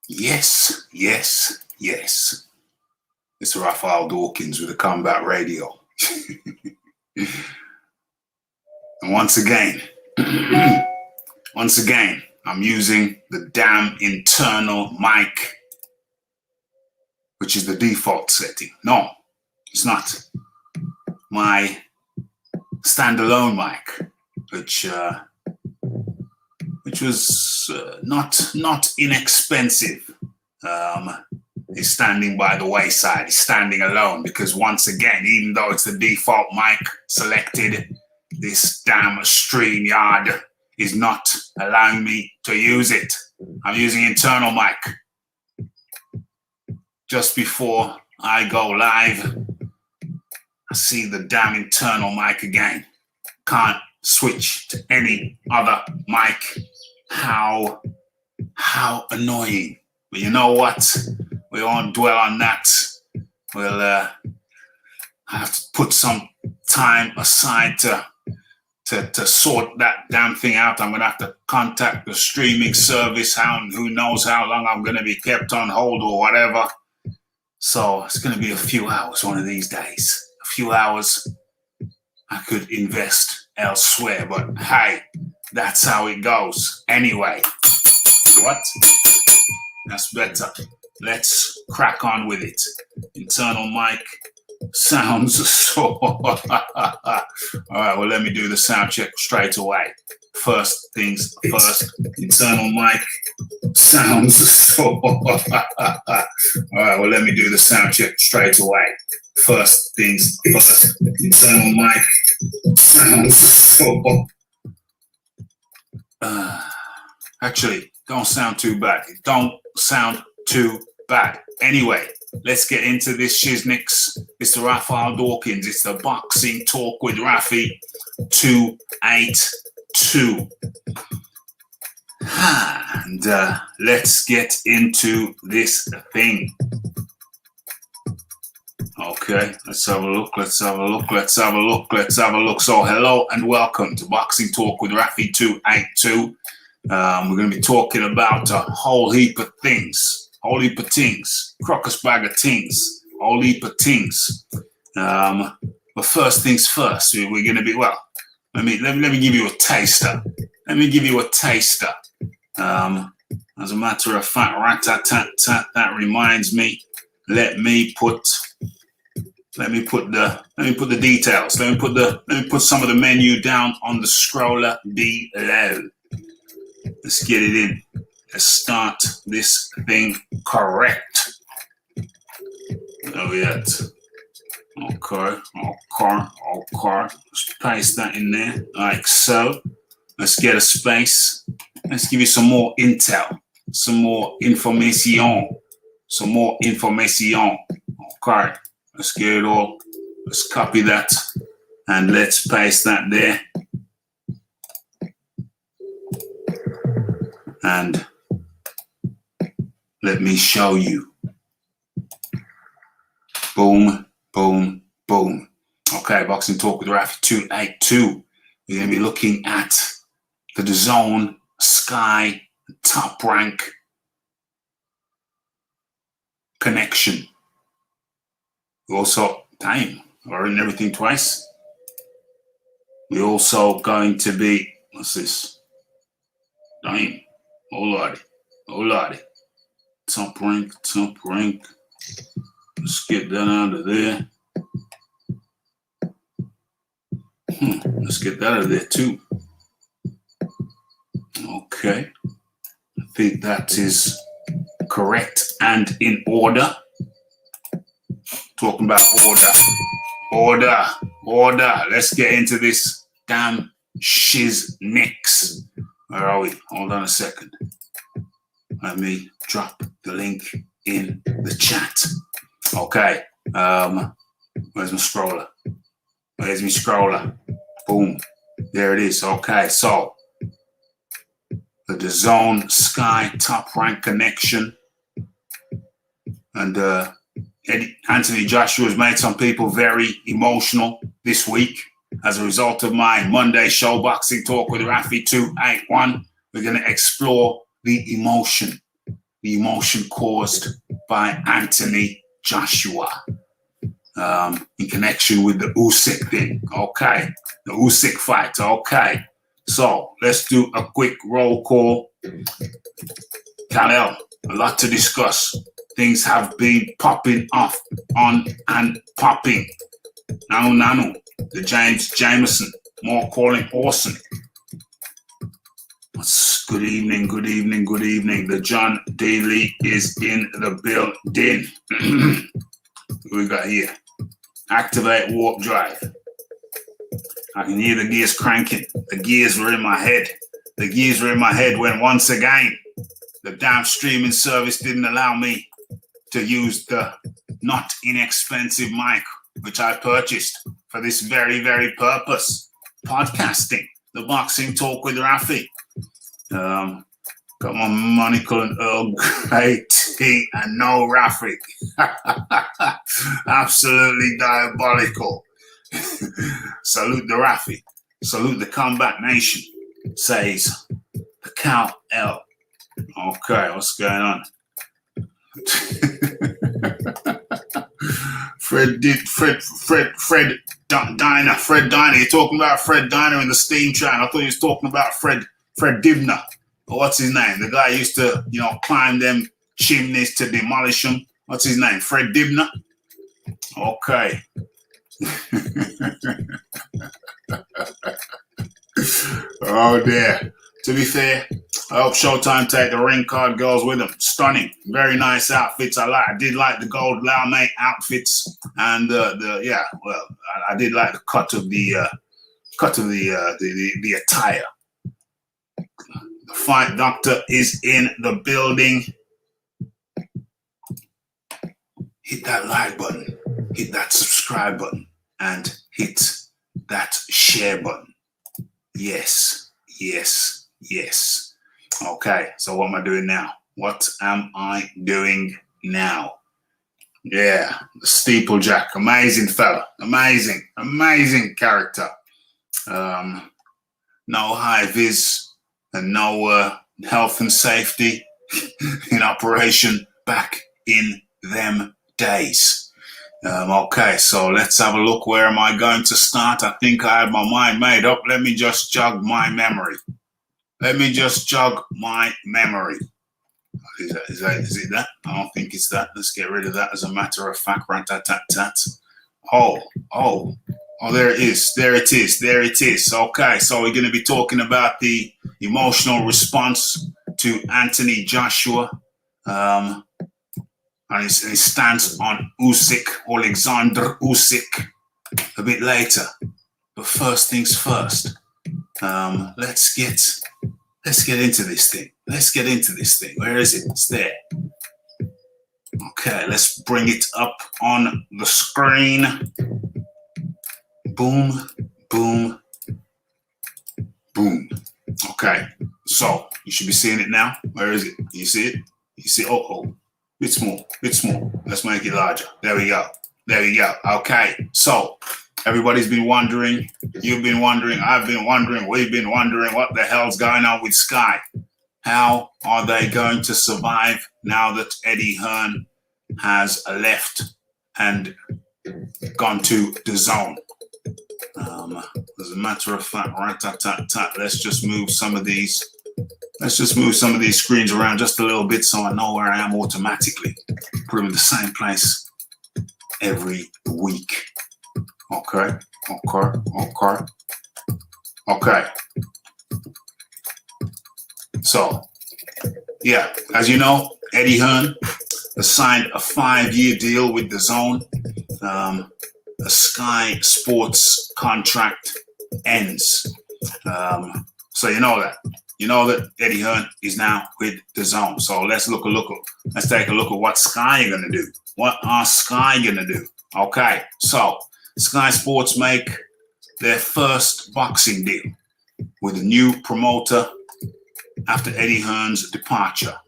Yes, yes, yes. It's Raphael Dawkins with the Combat Radio. And once again, I'm using the damn internal mic, which is the default setting. No, it's not. My standalone mic, which was not inexpensive, is standing by the wayside. Is standing alone because once again, even though it's the default mic selected, this damn StreamYard is not allowing me to use it. I'm using internal mic. Just before I go live, I see the damn internal mic again. Can't switch to any other mic. How annoying. But you know what? We won't dwell on that. We'll have to put some time aside to sort that damn thing out. I'm going to have to contact the streaming service. Who knows how long I'm going to be kept on hold or whatever. So it's going to be a few hours one of these days. A few hours I could invest elsewhere. But hey, that's how it goes. Anyway, what? That's better. Let's crack on with it. Internal mic sounds so... All right, well, let me do the sound check straight away. First things first. Internal mic sounds so... All right, well, let me do the sound check straight away. First things first. Internal mic sounds so... Actually, don't sound too bad. Don't sound too bad. Anyway, let's get into this shiznix. It's the Raphael Dawkins. It's the Boxing Talk with Rafi 282. And let's get into this thing. Okay, let's have a look. So hello and welcome to Boxing Talk with Rafi 282. We're going to be talking about a whole heap of things. Crocus bag of things. Whole heap of things. But first things first, we're going to be, well, let me give you a taster. As a matter of fact, rat-tat-tat-tat, that reminds me, let me put the details. Let me put some of the menu down on the scroller below. Let's get it in. Let's start this thing correct. Oh, yeah. Okay. Let's paste that in there, like so. Let's get a space. Let's give you some more intel, some more information. Okay. Let's get it all. Let's copy that and let's paste that there. And let me show you. Boom, boom, boom. Okay, Boxing Talk with Rafi 282. We're going to be looking at the Dazn Sky Top Rank connection. Also, damn, I've written everything twice. We're also going to be, what's this? Damn. Oh lordy. Top rank. Let's get that out of there. Let's get that out of there too. Okay. I think that is correct and in order. Talking about order. Let's get into this damn shiznix. Where are we? Hold on a second. Let me drop the link in the chat. Okay. Where's my scroller? Boom. There it is. Okay. So the Dazn Sky Top Rank connection. And Anthony Joshua has made some people very emotional this week as a result of my Monday show, Boxing Talk with Rafi 281. We're going to explore the emotion caused by Anthony Joshua in connection with the Usyk thing. Okay, the Usyk fight. Okay, so let's do a quick roll call. Canelo, a lot to discuss. Things have been popping off, on and popping. Nanu, the Jameson, more calling awesome. Good evening. The John Daly is in the building. What we got here? Activate warp drive. I can hear the gears cranking. The gears were in my head. The gears were in my head when once again the damn streaming service didn't allow me to use the not inexpensive mic which I purchased for this very, very purpose. Podcasting, the Boxing Talk with Rafi. Got my monocle and Earl Grey tea and no Rafi. Absolutely diabolical. Salute the Rafi. Salute the Combat Nation, says the Cal L. Okay, what's going on? Fred Diner. You're talking about Fred Diner in the steam train. I thought you was talking about Fred Divner. What's his name? The guy used to, climb them chimneys to demolish them. What's his name? Fred Divner? Okay. Oh dear. To be fair, I hope Showtime take the ring card girls with them. Stunning, very nice outfits. I did like the gold Laume outfits, and I did like the cut of the attire. The Fight Doctor is in the building. Hit that like button, hit that subscribe button, and hit that share button. Yes. Okay, so what am I doing now? Yeah, the Steeplejack, amazing fella, amazing character. No high vis and no health and safety in operation back in them days. Okay, so let's have a look. Where am I going to start? I think I had my mind made up. Let me just jog my memory. Is it that? I don't think it's that. Let's get rid of that as a matter of fact. Rat-tat-tat-tat. Oh, there it is. Okay, so we're going to be talking about the emotional response to Anthony Joshua and his stance on Usyk, Alexander Usyk, a bit later. But first things first, let's get into this thing. Where is it? It's there. Okay, let's bring it up on the screen. Boom. Okay, so you should be seeing it now. Where is it? You see it? You see? Oh, bit small. Let's make it larger. There we go. Okay, so everybody's been wondering. You've been wondering. I've been wondering. We've been wondering what the hell's going on with Sky. How are they going to survive now that Eddie Hearn has left and gone to Dazn? As a matter of fact, let's just move some of these screens around just a little bit so I know where I am automatically. Put them in the same place every week. Okay. So, yeah, as you know, Eddie Hearn has signed a 5-year deal with Dazn. The Sky Sports contract ends. So you know that Eddie Hearn is now with Dazn. So let's take a look at what Sky are going to do. What are Sky going to do? Okay, so Sky Sports make their first boxing deal with a new promoter after Eddie Hearn's departure,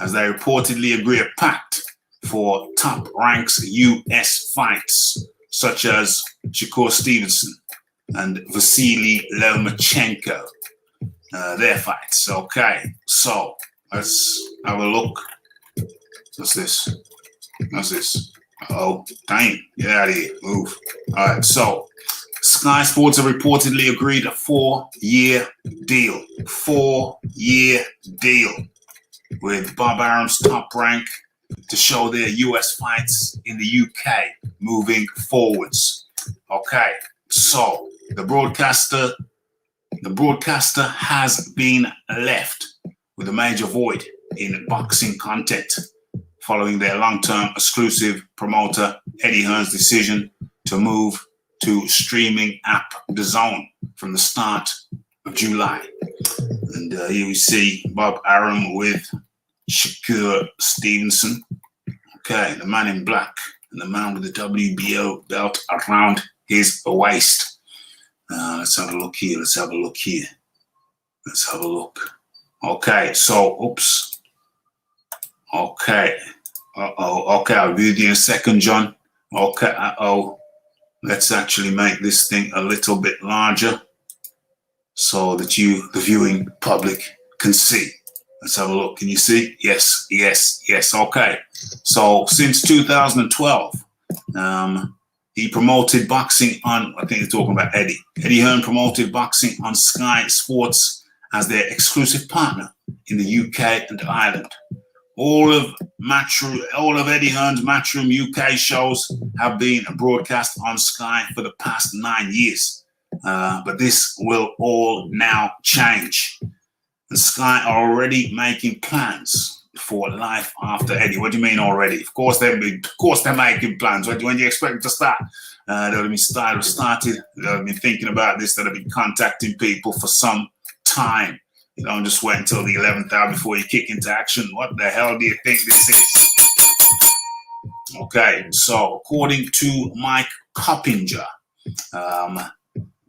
as they reportedly agree a pact for top ranks US fights, such as Shakur Stevenson and Vasily Lomachenko. Their fights. Okay, so let's have a look. What's this? What's this? Oh, dang. Get out of here. Move. All right, so Sky Sports have reportedly agreed a 4-year deal. 4-year deal with Bob Arum's Top Rank to show their US fights in the UK moving forwards. Okay, so the broadcaster has been left with a major void in boxing content following their long-term exclusive promoter Eddie Hearn's decision to move to streaming app Dazn from the start of July. And here we see Bob Arum with Shakur Stevenson. Okay, the man in black and the man with the WBO belt around his waist. Let's have a look here. Let's have a look here. Let's have a look. Okay, so, oops. Okay. Okay, I'll be with you in a second, John. Okay, let's actually make this thing a little bit larger so that you, the viewing public, can see. Let's have a look. Can you see? Yes, yes, yes. Okay. So since 2012, he promoted boxing on, I think they're talking about Eddie. Eddie Hearn promoted boxing on Sky Sports as their exclusive partner in the UK and Ireland. All of Eddie Hearn's Matchroom UK shows have been broadcast on Sky for the past 9 years. But this will all now change. And Sky are already making plans for life after Eddie. What do you mean already? Of course they're making plans. When do you expect them to start? They'll have been started. They'll have been thinking about this. They'll have been contacting people for some time. You don't just wait until the 11th hour before you kick into action. What the hell do you think this is? Okay, so according to Mike Coppinger,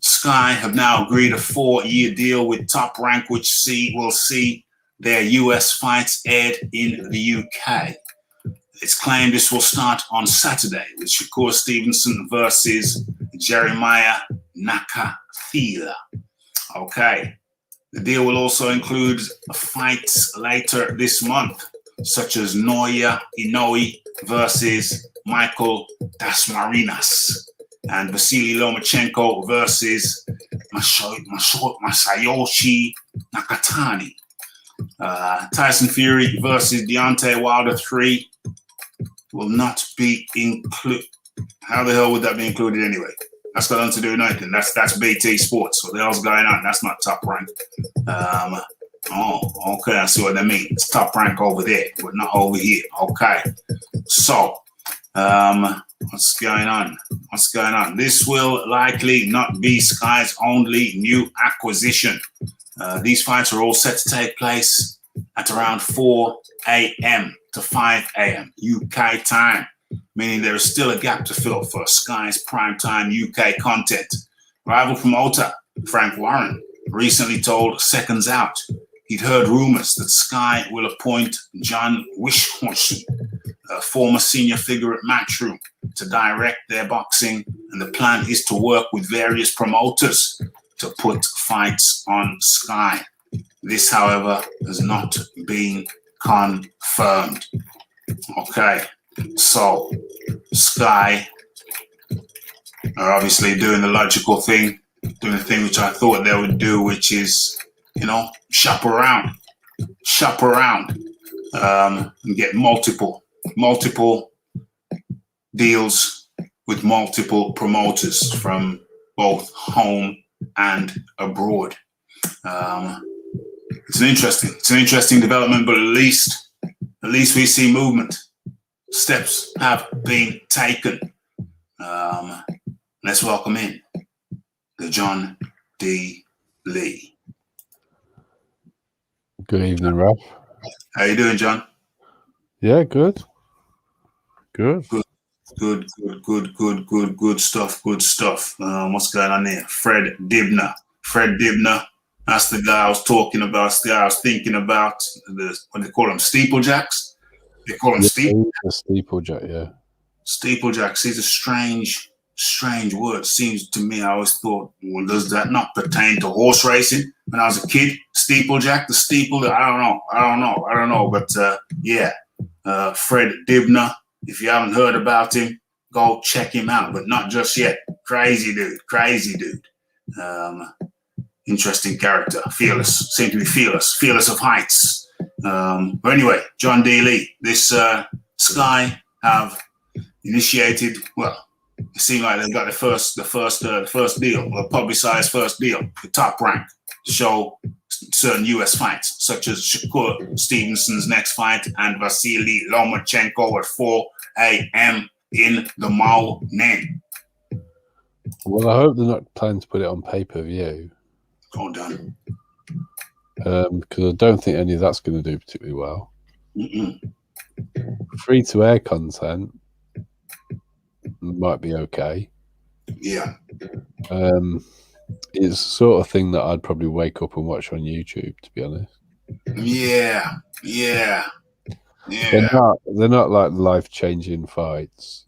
Sky have now agreed a 4-year deal with Top Rank, which will see their US fights aired in the UK. It's claimed this will start on Saturday with Shakur Stevenson versus Jeremiah Nakathila. Okay. The deal will also include fights later this month, such as Naoya Inoue versus Michael Dasmarinas and Vasily Lomachenko versus Masayoshi Nakatani. Tyson Fury versus Deontay Wilder 3 will not be included. How the hell would that be included anyway? That's got nothing to do with anything. That's BT Sports. What the hell's going on? That's not Top Rank. Okay, I see what they mean. It's Top Rank over there, but not over here. Okay. So, what's going on? What's going on? This will likely not be Sky's only new acquisition. These fights are all set to take place at around 4 a.m. to 5 a.m. UK time, meaning there is still a gap to fill for Sky's primetime UK content. Rival promoter Frank Warren recently told Seconds Out he'd heard rumors that Sky will appoint John Wishhorse, a former senior figure at Matchroom, to direct their boxing, and the plan is to work with various promoters to put fights on Sky. This, however, has not been confirmed. Okay, so Sky are obviously doing the logical thing, doing the thing which I thought they would do, which is, shop around, and get multiple deals with multiple promoters from both home and abroad. It's an interesting development, but at least we see movement. Steps have been taken. Let's welcome in the John D. Lee. Good evening, Raph. How you doing, John? Yeah, good. Good stuff. What's going on there? Fred Dibner. That's the guy I was talking about. The guy I was thinking about. What do they call them? Steeplejacks. They call him Yeah, steeple. he's a steeplejack, yeah. Steeplejacks is a strange word. Seems to me, I always thought, well, does that not pertain to horse racing? When I was a kid, steeplejack, the steeple, I don't know. But yeah, Fred Dibner, if you haven't heard about him, go check him out, but not just yet. Crazy dude. Interesting character, fearless, seemed to be fearless of heights. But anyway, John D. Lee, this Sky have initiated, well, it seemed like they got the first deal, or publicized first deal, the Top Rank, to show certain U.S. fights, such as Shakur Stevenson's next fight and Vasily Lomachenko at 4 a.m. in the morning. Well, I hope they're not planning to put it on pay-per-view. Hold on. Because I don't think any of that's going to do particularly well. Mm-mm. Free-to-air content might be okay. Yeah. It's the sort of thing that I'd probably wake up and watch on YouTube, to be honest. Yeah. They're not like life-changing fights.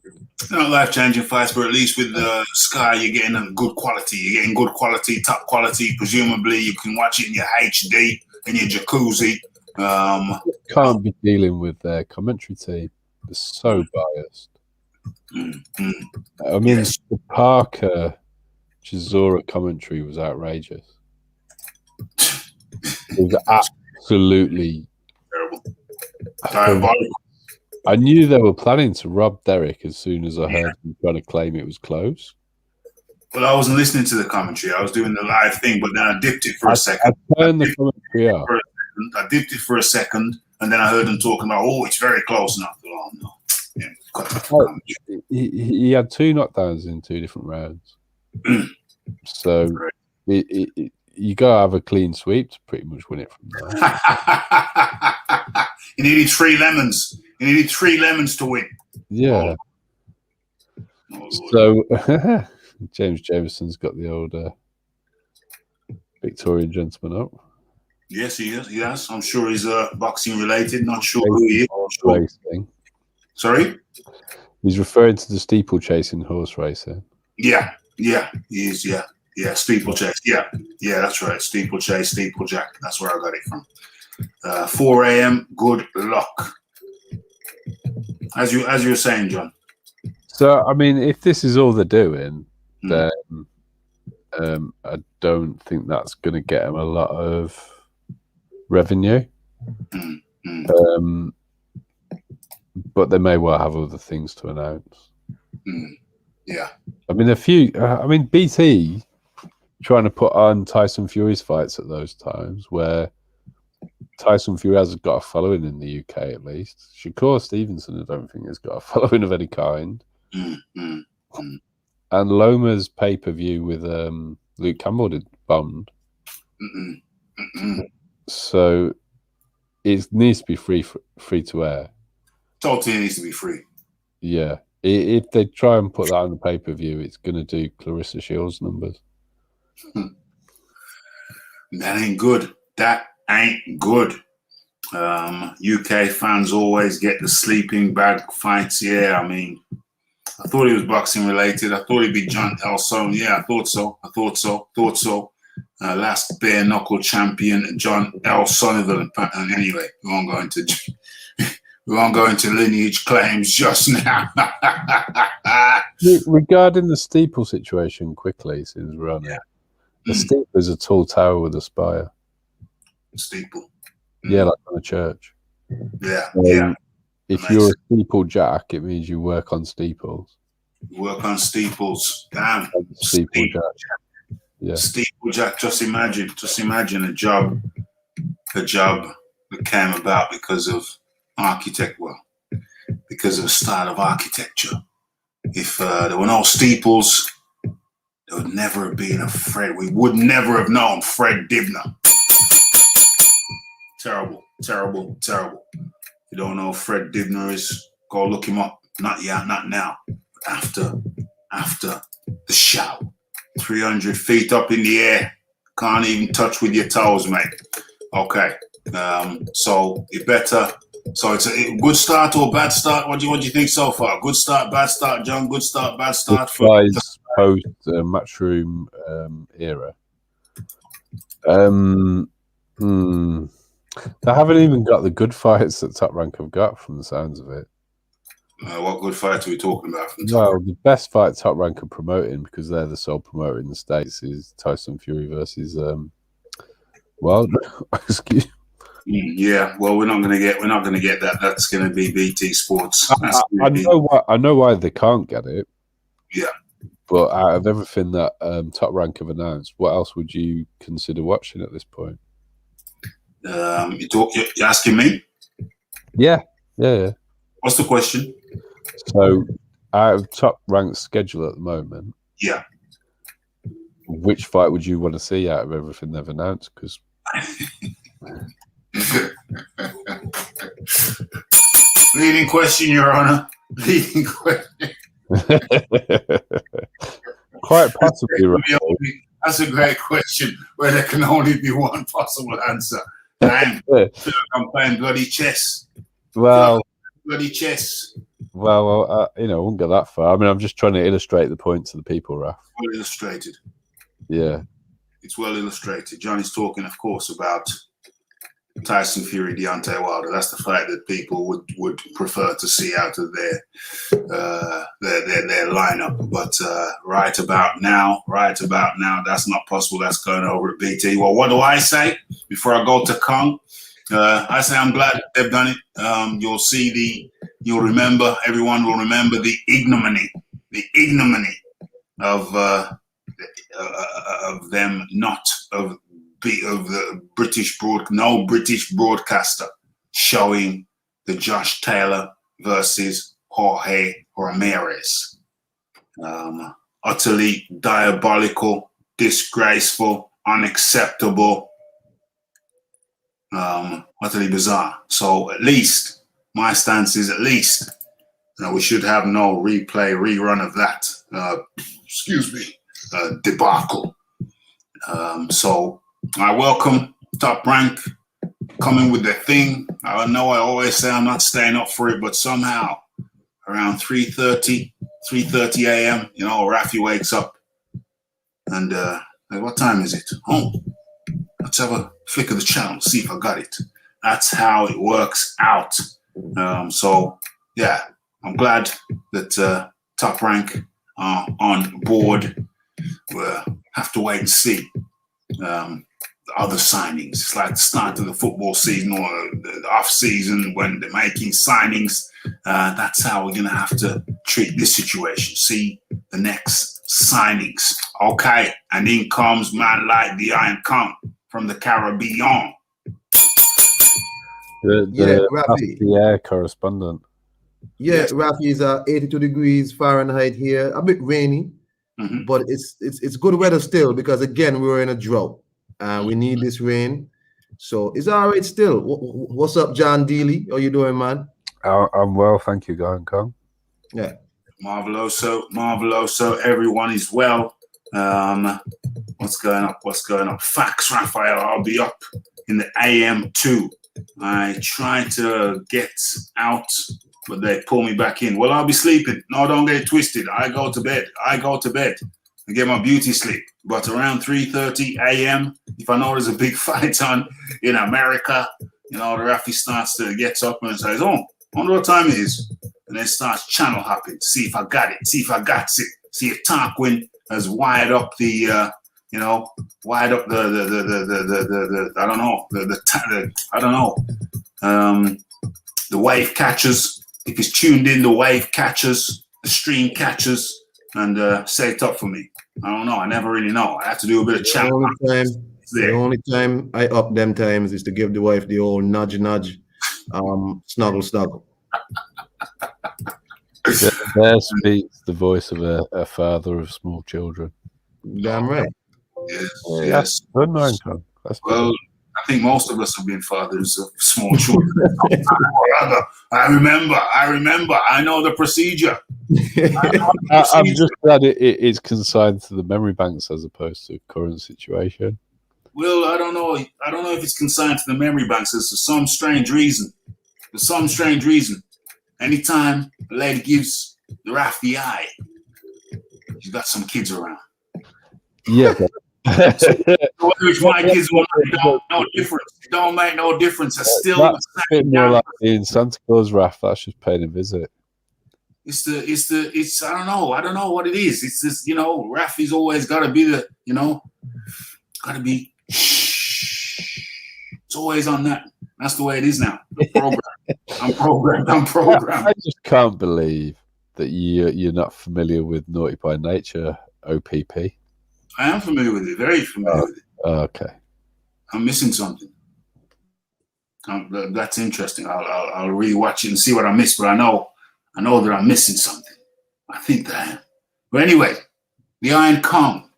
Not life-changing fights, but at least with Sky, you're getting a good quality. You're getting good quality, top quality. Presumably, you can watch it in your HD, in your jacuzzi. Can't be dealing with their commentary team. They're so biased. I mean, Yes. the Parker Chisora commentary was outrageous. It was absolutely Terrible. Diabolical. I knew they were planning to rob Derek as soon as I heard him trying to claim it was close. Well, I wasn't listening to the commentary. I was doing the live thing, but then I dipped it for a second. I turned the commentary off. I dipped it for a second, and then I heard them talking about, oh, it's very close now. Oh, no. Yeah, cut that commentary. He had 2 knockdowns in 2 different rounds. So you got to have a clean sweep to pretty much win it from there. He needed 3 lemons. He needed 3 lemons to win. Yeah. Oh, So James Jameson's got the old Victorian gentleman up. yes, he is. Yes, I'm sure he's boxing related. Not sure who he is. Racing. Sorry? He's referring to the steeplechasing horse racing. Yeah, he is. Yeah, steeplechase. Yeah, that's right. Steeplechase, steeplejack. That's where I got it from. 4 a.m. Good luck. As you were saying, John. So, I mean, if this is all they're doing, then I don't think that's going to get them a lot of revenue. But they may well have other things to announce. Yeah. I mean, BT trying to put on Tyson Fury's fights at those times where Tyson Fury hasn't got a following in the UK, at least. Shakur Stevenson, I don't think, has got a following of any kind. And Loma's pay-per-view with Luke Campbell did bombed. So it needs to be free to air. Totally needs to be free. Yeah. If they try and put that on the pay-per-view, it's going to do Clarissa Shields numbers. That ain't good. That ain't good. UK fans always get the sleeping bag fights. Yeah, I mean, I thought he was boxing related. I thought he'd be John Elson. Yeah, I thought so. Last bare knuckle champion, John L. Sullivan. And anyway, we won't go into lineage claims just now. Regarding the steeple situation, quickly, since we're on it, the steeple is a tall tower with a spire. Steeple. Yeah, like on a church. Yeah. If you're a steeple jack, it means you work on steeples. Work on steeples. Damn. Steeple jack. Yeah. Steeple jack. Just imagine a job that came about because of because of the style of architecture. If there were no steeples, there would never have been a Fred. We would never have known Fred Dibner. Terrible. You don't know who Fred Dibner is, go look him up. Not yet, not now. After the show. 300 feet up in the air. Can't even touch with your toes, mate. Okay. So you better So it's a good start or bad start? What do you think so far? Good start, bad start, John? Good start, bad start? Guys post Matchroom era. They haven't even got the good fights that Top Rank have got from the sounds of it. What good fights are we talking about? From Top Rank? The best fight Top Rank are promoting, because they're the sole promoter in the States, is Tyson Fury versus Wilder. Excuse me. Yeah, well, we're not going to get that. That's going to be BT Sports. I know why they can't get it. Yeah, but out of everything that Top Rank have announced, what else would you consider watching at this point? You're asking me? Yeah. What's the question? So, out of Top Rank's schedule at the moment, yeah, which fight would you want to see out of everything they've announced? Because leading question, Your Honor. Leading question. Quite possibly, right? That's a great question where there can only be one possible answer. I'm playing bloody chess. Well, bloody chess. Well, I wouldn't go that far. I mean, I'm just trying to illustrate the point to the people, Raph. Well illustrated. Yeah. It's well illustrated. Johnny's talking, of course, about Tyson Fury, Deontay Wilder. That's the fight that people would prefer to see out of their lineup. But right about now, that's not possible. That's going over at BT. Well, what do I say before I go to Kong? I say I'm glad they've done it. Everyone will remember the ignominy of them not of the no British broadcaster showing the Josh Taylor versus Jorge Ramirez. Utterly diabolical, disgraceful, unacceptable, utterly bizarre. So at least my stance is we should have no rerun of that. Debacle. So I welcome Top Rank coming with their thing. I know I always say I'm not staying up for it, but somehow around 3:30 a.m., Rafi wakes up and what time is it? Let's have a flick of the channel, see if I got it. That's how it works out. So yeah, I'm glad that Top Rank are on board. We'll have to wait and see the other signings. It's like the start of the football season or the off season when they're making signings. That's how we're going to have to treat this situation. See the next signings. Okay, and in comes man like the Iron Kong from the Caribbean. The RDCR correspondent. Yeah, yes. Rafi is 82 degrees Fahrenheit here. A bit rainy, but it's good weather still because again we're in a drought. We need this rain, so it's all right still. What's up, John Dealey? How you doing, man? I'm well, thank you, Guy and Kong. Yeah, marveloso. Everyone is well. What's going up? Facts, Raphael. I'll be up in the AM too. I try to get out, but they pull me back in. Well, I'll be sleeping. No, don't get it twisted. I go to bed. I get my beauty sleep. But around 3:30 a.m., if I know there's a big fight on in America, the Rafi starts to get up and says, "Oh, I wonder what time it is," and then starts channel hopping to see if I got it, see if Tarquin has wired up the. Wired up the the wave catchers. If he's tuned in, the wave catchers, the stream catchers, and set it up for me. I don't know. I never really know. I have to do a bit of chat. The only time I up them times is to give the wife the old nudge, snuggle. There speaks the voice of a father of small children. Damn right. Yes. Well, I think most of us have been fathers of small children. I remember. I know the procedure. I'm just glad it's consigned to the memory banks as opposed to current situation. Well, I don't know if it's consigned to the memory banks. For some strange reason, for some strange reason, anytime a lady gives the ref the eye, she's got some kids around. Yeah. Which my kids will don't no difference. It don't make no difference. It's still That's a bit more like in Santa Claus Raph. That's just paying a visit. It's I don't know what it is. It's just, you know, Rafi's always got to be the, you know, got to be. It's always on that. That's the way it is now. I'm programmed. I just can't believe that you're not familiar with Naughty by Nature, OPP. I am familiar with it. Very familiar with it. Okay. I'm missing something. That's interesting. I'll rewatch it and see what I missed. But I know that I'm missing something. I think that I am. But anyway, the Iron Kong.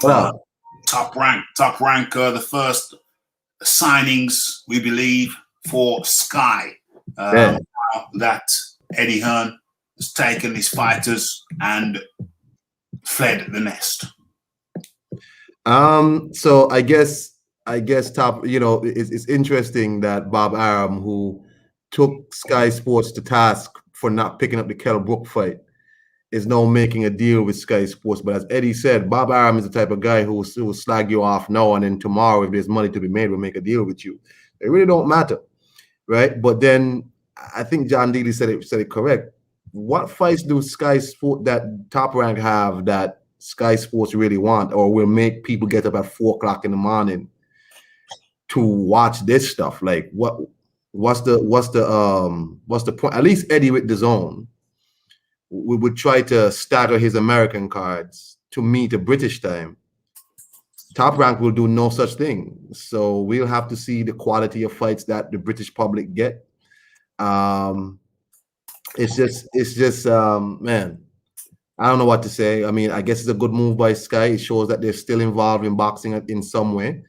Top rank. The first signings, we believe, for Sky. That Eddie Hearn has taken his fighters and fled the nest. So I guess top, you know, it's interesting that Bob Arum, who took Sky Sports to task for not picking up the Kell Brook fight, is now making a deal with Sky Sports. But as Eddie said, Bob Arum is the type of guy who will slag you off now and then tomorrow, if there's money to be made, will make a deal with you. It really don't matter, right? But then I think John Dealey said it correct. What fights do Sky Sports, that Top Rank, have that Sky Sports really want, or will make people get up at 4 o'clock in the morning to watch this stuff? Like, what's the point? At least Eddie with Dazn would try to stagger his American cards to meet a British time. Top Rank will do no such thing. So we'll have to see the quality of fights that the British public get. It's just man, I don't know what to say. I mean, I guess it's a good move by Sky. It shows that they're still involved in boxing in some way.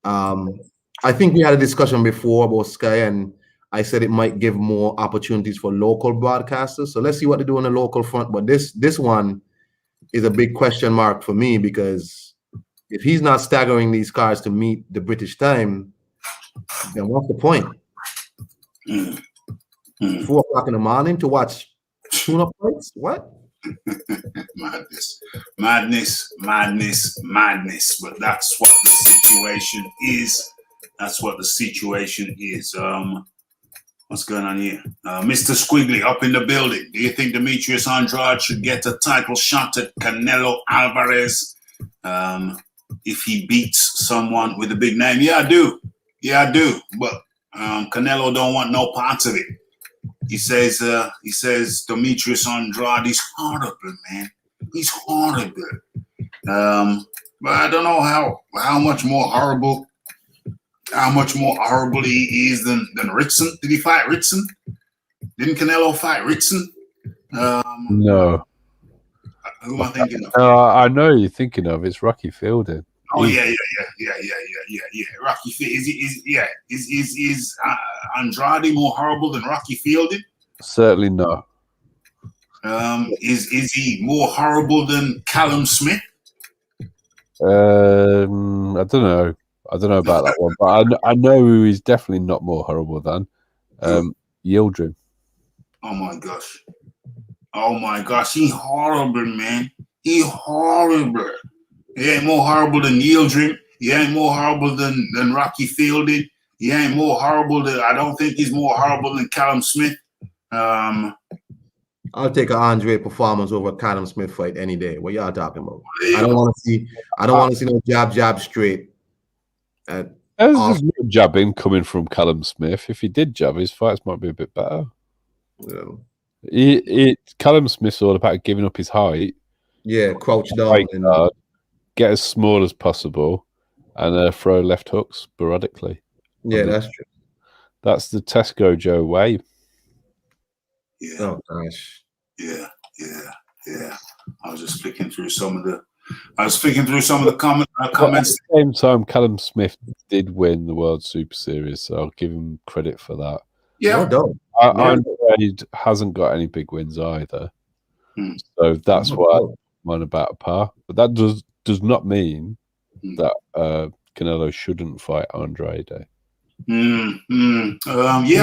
I think we had a discussion before about Sky, and I said it might give more opportunities for local broadcasters. So let's see what they do on the local front. But this one is a big question mark for me, because if he's not staggering these cards to meet the British time, then what's the point? 4 o'clock in the morning to watch tune-up fights? What? Madness. But that's what the situation is. What's going on here? Mr. Squiggly up in the building. Do you think Demetrius Andrade should get a title shot at Canelo Alvarez if he beats someone with a big name? Yeah, I do. But Canelo don't want no parts of it. He says Demetrius Andrade is horrible, man. He's horrible. But I don't know how much more horrible he is than Ritson. Did he fight Ritson? Didn't Canelo fight Ritson? No. Who am I thinking of? I know who you're thinking of. It's Rocky Fielding. Oh yeah. Rocky is Andrade more horrible than Rocky Fielding? Certainly not. Is he more horrible than Callum Smith? I don't know. I don't know about that one, but I know who he's definitely not more horrible than Yildirim. Oh my gosh, he horrible, man. He horrible. He ain't more horrible than Yildirim. He ain't more horrible than Rocky Fielding. He ain't more horrible than, I don't think he's more horrible than Callum Smith. I'll take an Andre performance over a Callum Smith fight any day. What y'all talking about? I don't want to see no jab straight. There's no jabbing coming from Callum Smith. If he did jab, his fights might be a bit better. Yeah. Callum Smith's all about giving up his height. Yeah, crouch down. Get as small as possible and throw left hooks sporadically. Yeah, that's true. That's the Tesco Joe way. Yeah. Oh gosh. Yeah. I was just flicking through some of the comments. At the same time, Callum Smith did win the World Super Series, so I'll give him credit for that. Yeah. Andrade hasn't got any big wins either. So that's why I'm about a par. But that does not mean that Canelo shouldn't fight Andrade. Yeah,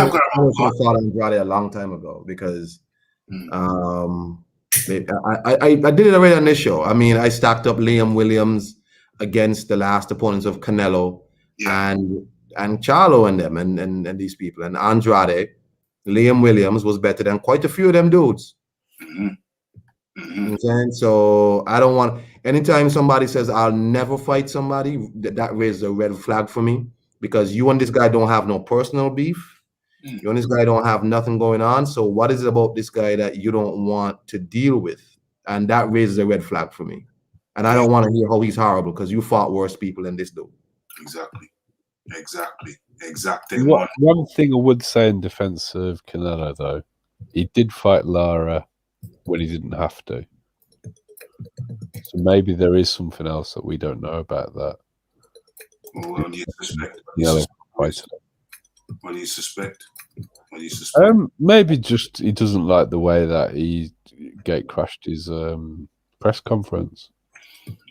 I've got I fought Andrade a long time ago because I did it already on this show. I mean, I stacked up Liam Williams against the last opponents of Canelo and Charlo and them and these people. And Andrade, Liam Williams was better than quite a few of them dudes. You know what I'm saying? So I don't want, anytime somebody says I'll never fight somebody, that raises a red flag for me, because you and this guy don't have no personal beef. You and this guy don't have nothing going on. So what is it about this guy that you don't want to deal with? And that raises a red flag for me. And I don't want to hear how he's horrible, because you fought worse people than this dude. Exactly. One thing I would say in defense of Canelo, though, he did fight Lara when he didn't have to. So maybe there is something else that we don't know about that. What do you suspect? What do you suspect? Maybe just he doesn't like the way that he gate crashed his press conference.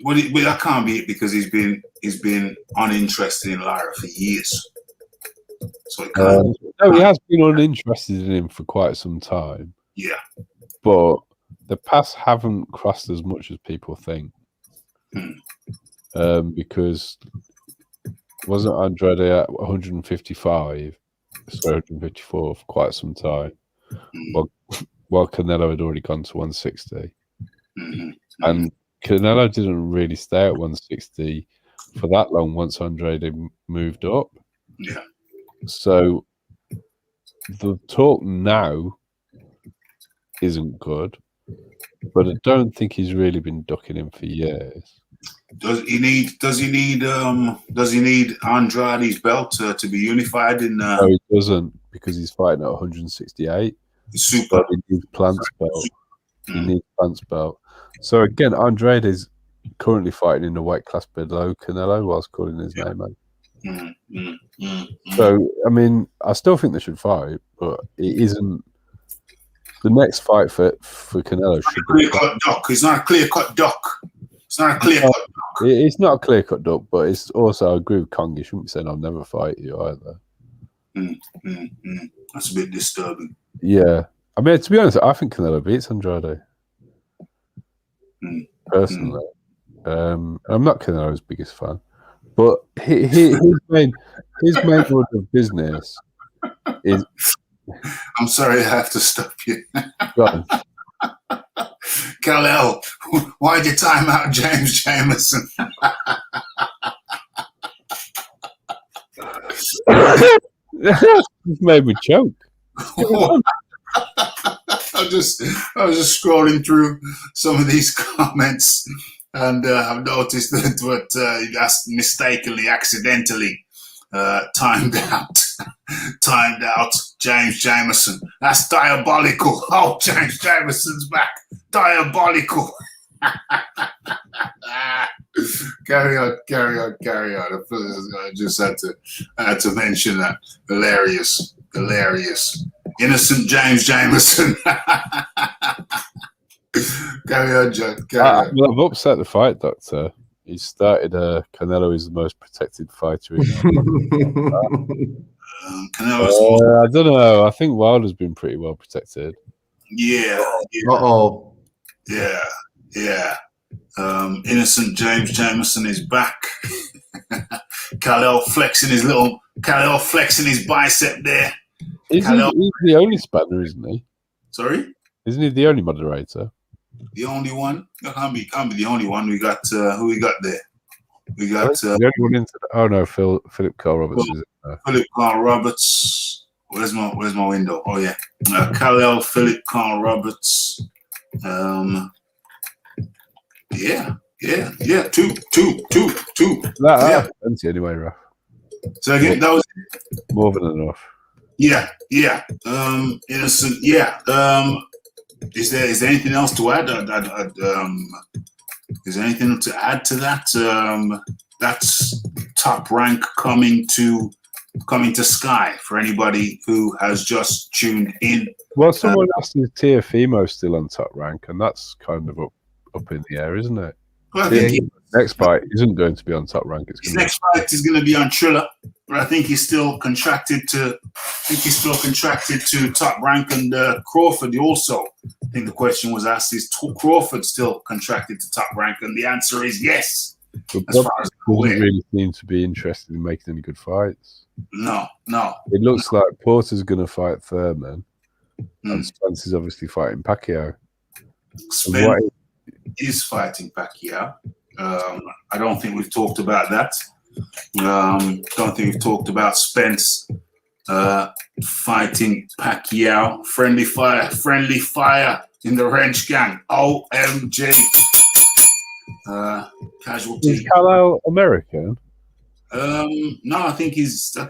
Well, that can't be it, because he's been uninterested in Lara for years. So it can't. No, he has been uninterested in him for quite some time. Yeah, but the pass haven't crossed as much as people think. Because wasn't Andrade at 155, sorry, 154 for quite some time, while Canelo had already gone to 160. And Canelo didn't really stay at 160 for that long once Andrade moved up. Yeah. So the talk now isn't good, but I don't think he's really been ducking him for years. Does he need Andrade's belt to be unified in? No, he doesn't, because he's fighting at 168. Super. He needs Plant's belt. He needs Plant's belt. So again, Andrade is currently fighting in the weight class below Canelo whilst calling his name out. So I mean, I still think they should fight, but it isn't. The next fight for Canelo should be clear-cut duck. It's not a clear-cut duck. It's not a clear-cut duck. It's not a clear-cut duck, but it's also, I agree with Kong. You shouldn't be saying I'll never fight you either. That's a bit disturbing. Yeah. I mean, to be honest, I think Canelo beats Andrade. Personally. I'm not Canelo's biggest fan. But his main order of business is... I'm sorry I have to stop you. Go on. Canelo, why'd you time out James Jameson? You've made me choke. I was just scrolling through some of these comments, and I've noticed that that's mistakenly, accidentally timed out James Jameson. That's diabolical. Oh, James Jameson's back. Diabolical. Carry on. I just had to mention that. Hilarious. Innocent James Jameson. Carry on, John. Well, I've upset the fight, Doctor. He started Canelo is the most protected fighter in I don't know. I think Wilder's been pretty well protected. Yeah. Uh-oh. Yeah. Innocent James Jameson is back. Canelo flexing his bicep there. He's the only spanner, isn't he? Sorry? Isn't he the only moderator? The only one? Can't be the only one. We got who we got there? We got the only one into oh no, Philip Carl Roberts is it? Philip Carl Roberts. Where's my window? Oh yeah. Canelo, Philip Carl Roberts. Yeah. Two. That's plenty anyway, Raph. So again, that was more than enough. Yeah. Innocent. Yeah. Is there anything else to add? Is there anything to add to that? That's Top Rank coming to Sky for anybody who has just tuned in. Well, someone asked is Teofimo still on Top Rank, and that's kind of up in the air, isn't it? Well, next fight isn't going to be on Top Rank. His next fight is going to be on Triller. But I think he's still contracted to. Top Rank and Crawford also. I think the question was asked: is Crawford still contracted to Top Rank? And the answer is yes. But as far as I'm aware. Doesn't really seem to be interested in making any good fights. No. It looks like Porter's going to fight Thurman, and Spence is obviously fighting Pacquiao. Spence is fighting Pacquiao. I don't think we've talked about that. Don't think we've talked about Spence fighting Pacquiao. Friendly fire in the wrench gang. OMG. Casualty. Is Canelo American? No, I think he's UK.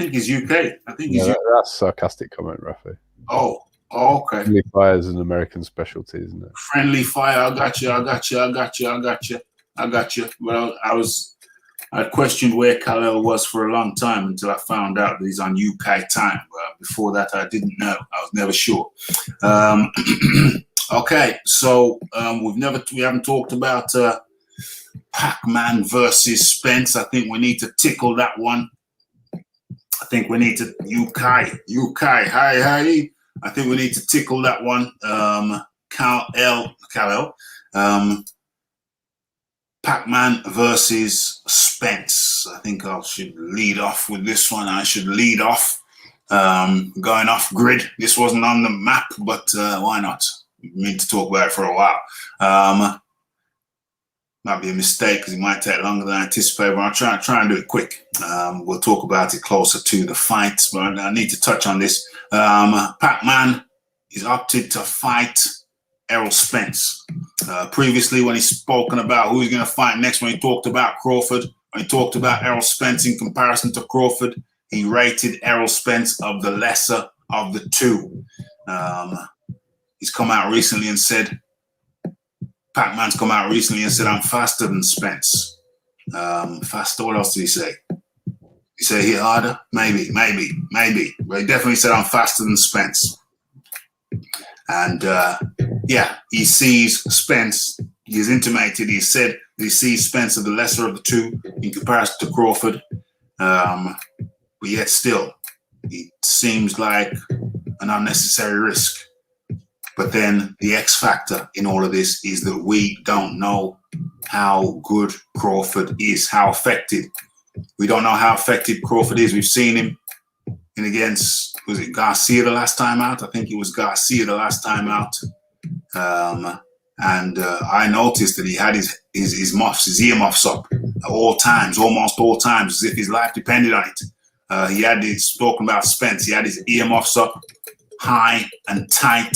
I think he's UK. That's sarcastic comment, Raphael. Oh, okay. Friendly fire is an American specialty, isn't it? Friendly fire. I got you. Well, I questioned where Canelo was for a long time until I found out that he's on UK time. Before that, I didn't know. I was never sure. Okay, so we haven't talked about Pac-Man versus Spence. I think we need to tickle that one. I think we need to hi. I think we need to tickle that one. Canelo. Pac-Man versus Spence. I think I should lead off with this one. I should lead off going off grid. This wasn't on the map, but why not? We need to talk about it for a while. Might be a mistake because it might take longer than I anticipated, but I'll try and do it quick. We'll talk about it closer to the fight, but I need to touch on this. Pac-Man is opted to fight Errol Spence. Previously, when he's spoken about who he's going to fight next, when he talked about Crawford, when he talked about Errol Spence in comparison to Crawford, he rated Errol Spence of the lesser of the two. He's come out recently and said, Pac-Man's come out recently and said, I'm faster than Spence. Faster, what else did he say? He said hit harder? Maybe. But he definitely said, I'm faster than Spence. And he sees Spence. He's intimated, he said he sees Spence as the lesser of the two in comparison to Crawford. But yet still, it seems like an unnecessary risk. But then the X factor in all of this is that we don't know how good Crawford is, how affected. We don't know how affected Crawford is. We've seen him in against, was it Garcia the last time out? I think it was Garcia the last time out. I noticed that he had his earmuffs up at all times, almost all times, as if his life depended on it. He had his, spoken about Spence, he had his earmuffs up high and tight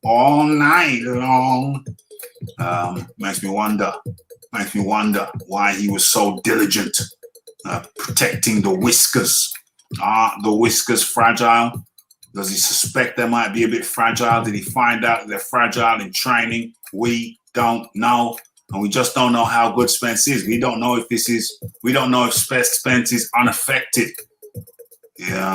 all night long. Makes me wonder why he was so diligent protecting the whiskers. Are the whiskers fragile? Does he suspect they might be a bit fragile? Did he find out they're fragile in training? We don't know. And we just don't know how good Spence is. We don't know if Spence is unaffected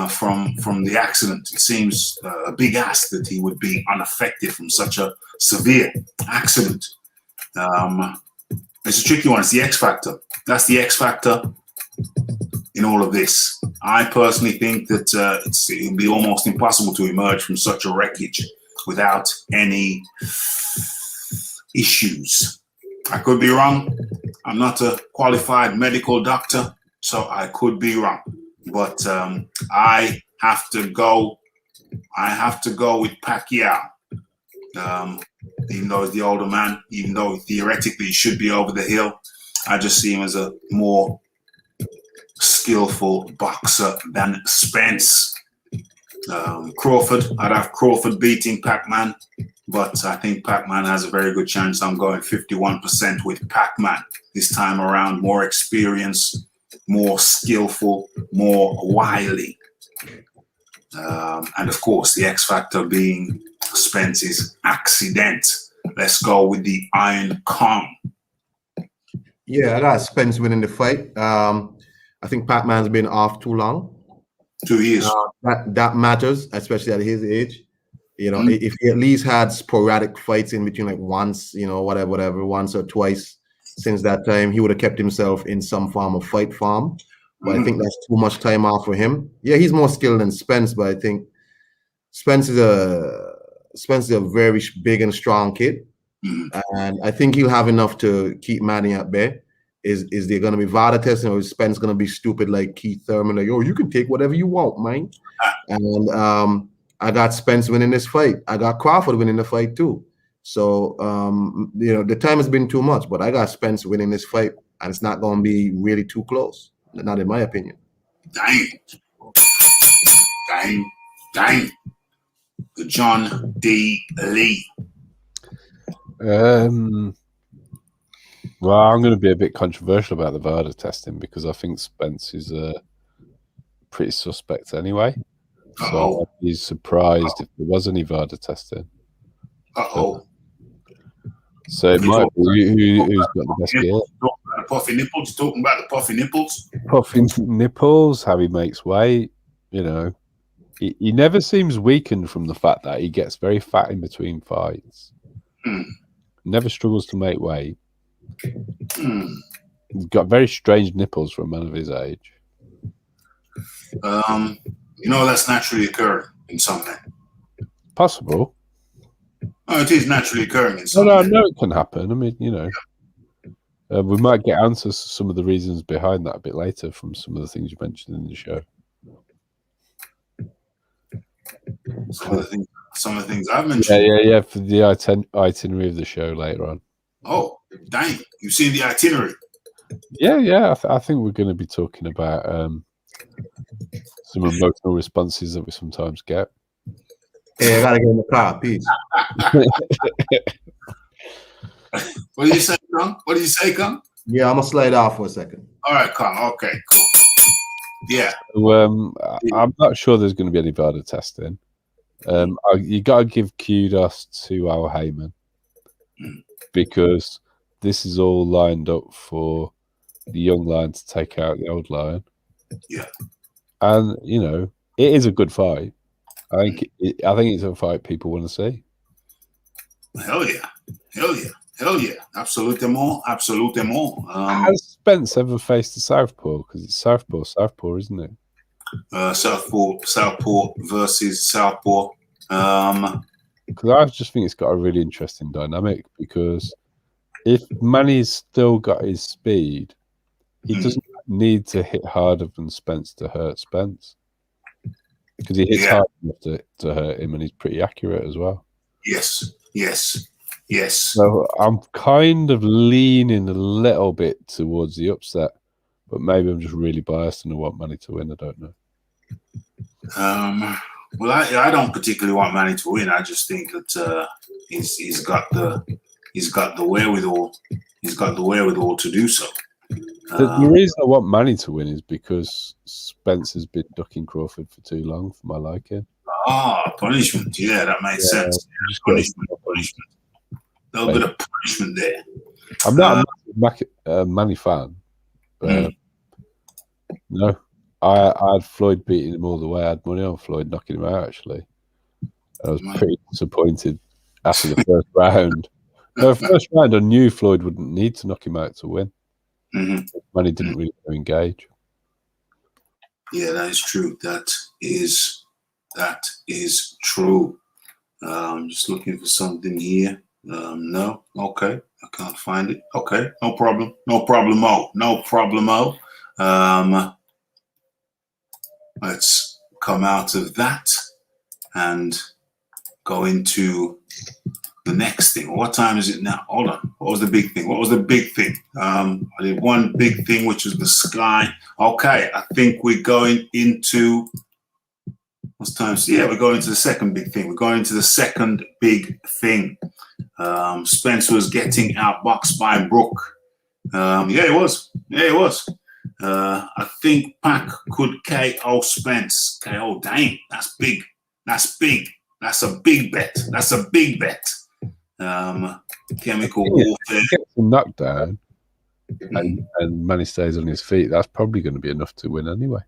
from the accident. It seems a big ask that he would be unaffected from such a severe accident. It's a tricky one. It's the X factor. That's the X factor in all of this. I personally think that it would be almost impossible to emerge from such a wreckage without any issues. I could be wrong. I'm not a qualified medical doctor, so I could be wrong. But I have to go with Pacquiao. Even though he's the older man, even though theoretically he should be over the hill, I just see him as a more skillful boxer than Spence. Crawford, I'd have Crawford beating Pac-Man, but I think Pac-Man has a very good chance. I'm going 51% with Pac-Man this time around. More experience, more skillful, more wily. And of course, the X factor being Spence's accident. Let's go with the Iron Kong. Yeah, I got Spence winning the fight. I think Pac-Man's been off too long. 2 years. That matters, especially at his age. You know, if he at least had sporadic fights in between, like once, whatever, once or twice since that time, he would have kept himself in some form of fight form. but I think that's too much time off for him. Yeah, he's more skilled than Spence, but I think Spence is a very big and strong kid, and I think he'll have enough to keep Manny at bay. Is there going to be VADA testing, or is Spence going to be stupid like Keith Thurman, like, oh, you can take whatever you want, man? And I got Spence winning this fight. I got Crawford winning the fight too. So the time has been too much, but I got Spence winning this fight, and it's not going to be really too close. Not in my opinion. Dang. The John D. Lee. Well, I'm going to be a bit controversial about the VADA testing because I think Spence is pretty suspect anyway. So I'd be surprised if there was any VADA testing. So it might be who's got the best gear. Puffy nipples. Talking about the puffy nipples. Puffy nipples. How he makes weight. He never seems weakened from the fact that he gets very fat in between fights. Never struggles to make weight. He's got very strange nipples for a man of his age. That's naturally occurring in some men. Possible. Oh, it is naturally occurring in some men. I men. know it can happen. I mean, we might get answers to some of the reasons behind that a bit later from some of the things you mentioned in the show. Some of the things I've mentioned. Yeah, for the itinerary of the show later on. Oh, dang. You've seen the itinerary? Yeah. I think we're going to be talking about some emotional responses that we sometimes get. Hey, I got to get in the car. Peace. What did you say, Kung? Yeah, I'm going to slide off for a second. All right, Kung. Okay, cool. Yeah. So, I'm not sure there's going to be any VADA testing. You got to give kudos to Al Heyman because this is all lined up for the young lion to take out the old lion. Yeah, and it is a good fight. I think it's a fight people want to see. Hell yeah, absolutely more. Has Spence ever faced a southpaw? Because it's southpaw, isn't it? Southpaw versus southpaw. Because I just think it's got a really interesting dynamic. Because if Manny's still got his speed, he doesn't need to hit harder than Spence to hurt Spence. Because he hits hard enough to hurt him, and he's pretty accurate as well. Yes. So I'm kind of leaning a little bit towards the upset, but maybe I'm just really biased and I want Manny to win. I don't know. Well, I don't particularly want Manny to win. I just think that he's got the wherewithal. He's got the wherewithal to do so. The reason I want Manny to win is because Spence has been ducking Crawford for too long for my liking. Punishment. Yeah, that makes sense. Punishment. A little bit of punishment there. I'm not a Manny fan. No, I had Floyd beating him all the way. I had money on Floyd knocking him out, actually. I was pretty disappointed after the first round. The first round, I knew Floyd wouldn't need to knock him out to win. Manny didn't really engage. Yeah, that is true. That is true. I'm just looking for something here. No, okay, I can't find it. Okay, no problem. Let's come out of that and go into the next thing. What time is it now? Hold on. What was the big thing? I did one big thing, which was the sky. Okay, I think we're going into what's time? Yeah, we're going into the second big thing. Spence was getting outboxed by Brook. Yeah, it was. I think Pac could KO Spence. KO, dang, that's big. That's a big bet. Chemical warfare. Gets a knockdown and Manny stays on his feet. That's probably going to be enough to win anyway.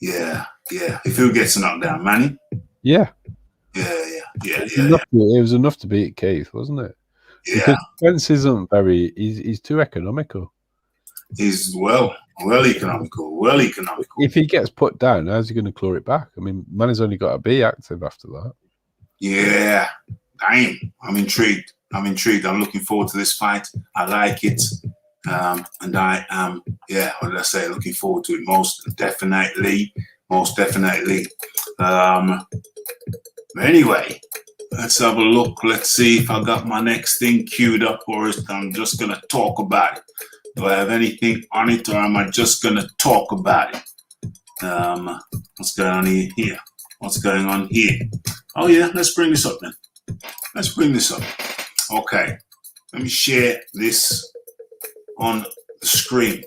Yeah. If who gets a knockdown, Manny? Yeah. Yeah. It was enough to beat Keith, wasn't it? Yeah. Because Spence isn't he's too economical. is well economical. If he gets put down, how's he going to claw it back? I mean, man has only got to be active after that. Yeah, damn. I'm intrigued. I'm looking forward to this fight. I like it. And I am, what did I say? Looking forward to it most definitely. Anyway, let's have a look. Let's see if I got my next thing queued up, or if I'm just going to talk about it. Do I have anything on it, or am I just going to talk about it? What's going on here? What's going on here? Oh, yeah, let's bring this up then. Let's bring this up. Okay, let me share this on the screen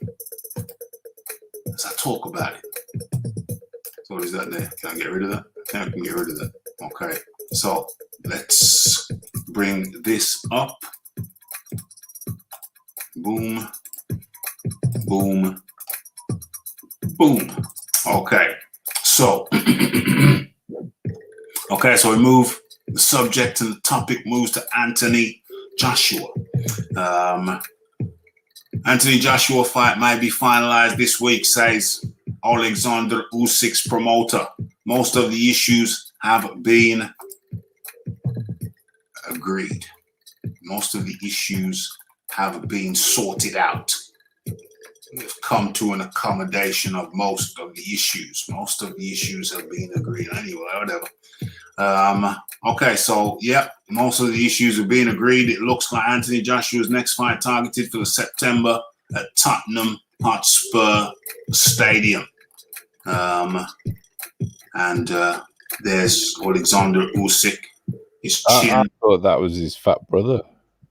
as I talk about it. So what is that there? Can I get rid of that? I can get rid of that. Okay, so let's bring this up. Boom, boom, boom. Okay, so so we move. The subject and the topic moves to Anthony Joshua. Anthony Joshua fight may be finalized this week, says Alexander Usyk's promoter. Most of the issues have been agreed. Most of the issues have been sorted out. We've come to an accommodation of most of the issues. Most of the issues have been agreed. Anyway, whatever. Okay, so most of the issues have been agreed. It looks like Anthony Joshua's next fight targeted for the September at Tottenham Hotspur Stadium. There's Alexander Usyk. His chin. I thought that was his fat brother.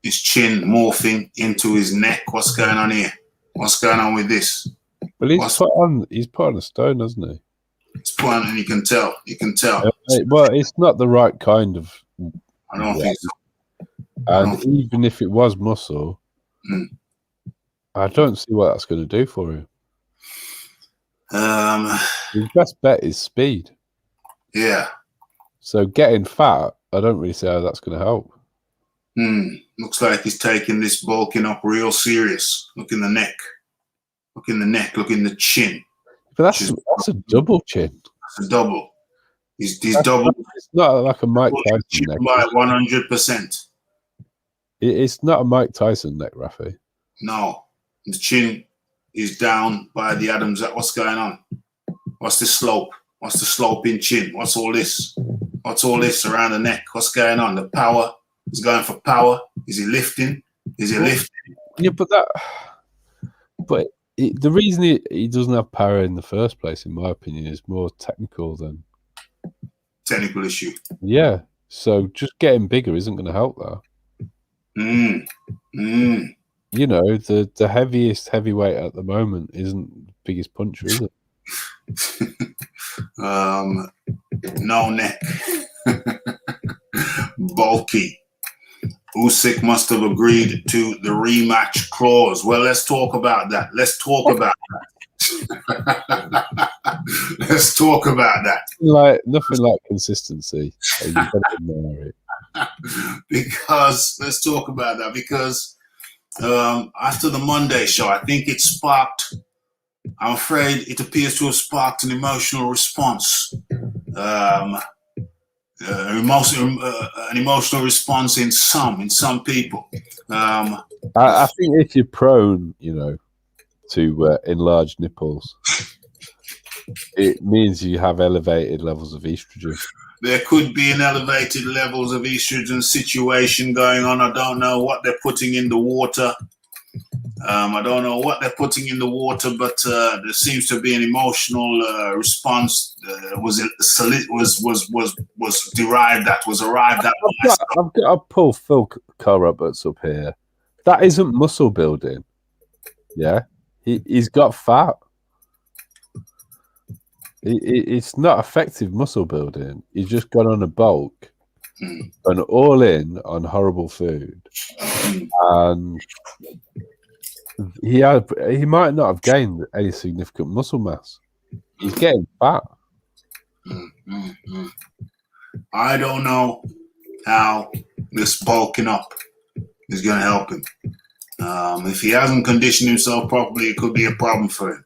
His chin morphing into his neck. What's going on here? What's going on with this? Well, he's put on a stone, hasn't he? It's put on, and you can tell. Well, it's not the right kind of. I don't think so. And even if it was muscle, I don't see what that's going to do for him. His best bet is speed. Yeah. So getting fat, I don't really see how that's going to help. Looks like he's taking this bulking up real serious. Look in the neck. Look in the chin. But that's a double chin. That's a double. He's double. It's not like a Mike Tyson neck. By 100%. It's not a Mike Tyson neck, Raphael. No. The chin is down by the Adams. What's going on? What's the slope? What's the slope in chin? What's all this? What's all this around the neck? What's going on? The power. He's going for power. Is he lifting? Yeah, but the reason he doesn't have power in the first place, in my opinion, is more technical than technical issue. Yeah, so just getting bigger isn't going to help that. You know, the heaviest heavyweight at the moment isn't the biggest puncher, is it? No neck. Bulky. Usyk must have agreed to the rematch clause. Well, let's talk about that. Let's talk about that. Like nothing like consistency. Because let's talk about that. Because after the Monday show, I think it sparked. I'm afraid it appears to have sparked an emotional response. An emotional response in some people. I think if you're prone, to enlarged nipples, it means you have elevated levels of estrogen. There could be an elevated levels of estrogen situation going on. I don't know what they're putting in the water. I don't know what they're putting in the water, but there seems to be an emotional response. Was arrived at. I've got to pull Phil Roberts up here. That isn't muscle building. Yeah, he's got fat. It's not effective muscle building. He's just gone on a bulk and all in on horrible food, and he might not have gained any significant muscle mass. He's getting fat. I don't know how this bulking up is going to help him. If he hasn't conditioned himself properly, it could be a problem for him.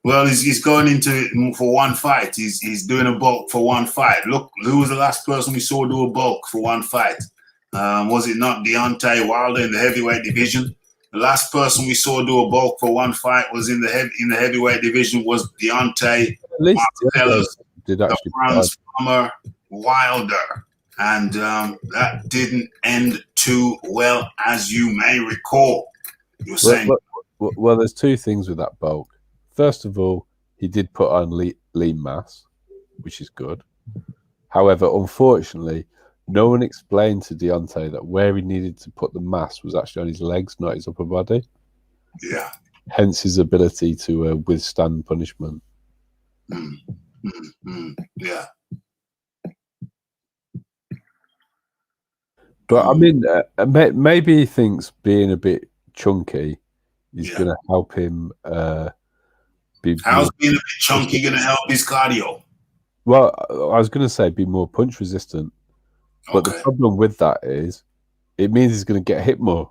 Well, he's going into it for one fight. He's doing a bulk for one fight. Look, who was the last person we saw do a bulk for one fight? Was it not Deontay Wilder in the heavyweight division? The last person we saw do a bulk for one fight was in the heavyweight division was Deontay did actually Transformer Wilder, and that didn't end too well, as you may recall. You're saying, well, there's two things with that bulk. First of all, he did put on lean mass, which is good. However, unfortunately, no one explained to Deontay that where he needed to put the mass was actually on his legs, not his upper body. Yeah. Hence his ability to withstand punishment. Yeah. But I mean, maybe he thinks being a bit chunky is going to help him. How's being a bit chunky going to help his cardio? Well, I was going to say be more punch resistant, but the problem with that is it means he's going to get hit more.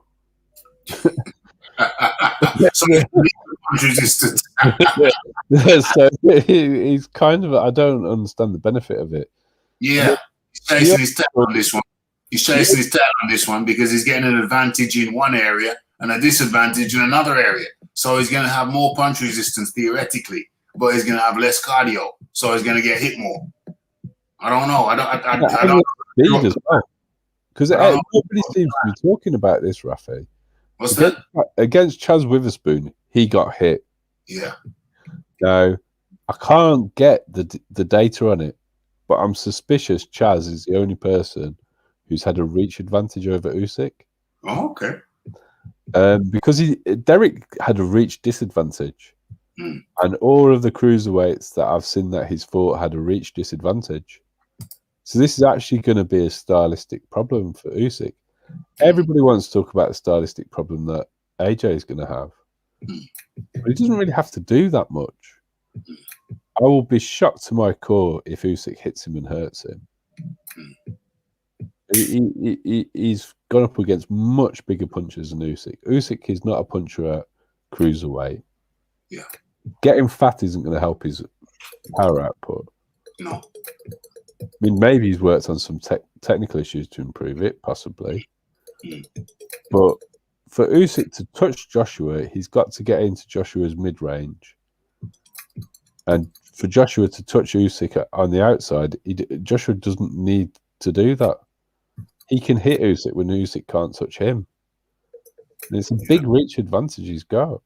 So he's punch resistant. So he's kind of. I don't understand the benefit of it. Yeah, he's chasing his tail on this one. He's chasing his tail on this one because he's getting an advantage in one area and a disadvantage in another area. So he's going to have more punch resistance theoretically, but he's going to have less cardio. So he's going to get hit more. I don't know. I don't speed as well. Because nobody seems to be talking about this, Raphael. What's that? Against Chaz Witherspoon, he got hit. Yeah. Now, I can't get the data on it, but I'm suspicious Chaz is the only person who's had a reach advantage over Usyk. Oh, okay. Because Derek had a reach disadvantage, and all of the cruiserweights that I've seen that he's fought had a reach disadvantage. So this is actually going to be a stylistic problem for Usyk. Everybody wants to talk about the stylistic problem that AJ is going to have, but he doesn't really have to do that much. I will be shocked to my core if Usyk hits him and hurts him. He's gone up against much bigger punchers than Usyk. Usyk is not a puncher at cruiserweight. Yeah. Getting fat isn't going to help his power output. No. I mean, maybe he's worked on some technical issues to improve it, possibly. But for Usyk to touch Joshua, he's got to get into Joshua's mid-range. And for Joshua to touch Usyk on the outside, Joshua doesn't need to do that. He can hit Usyk when Usyk can't touch him. And it's a big reach advantage he's got.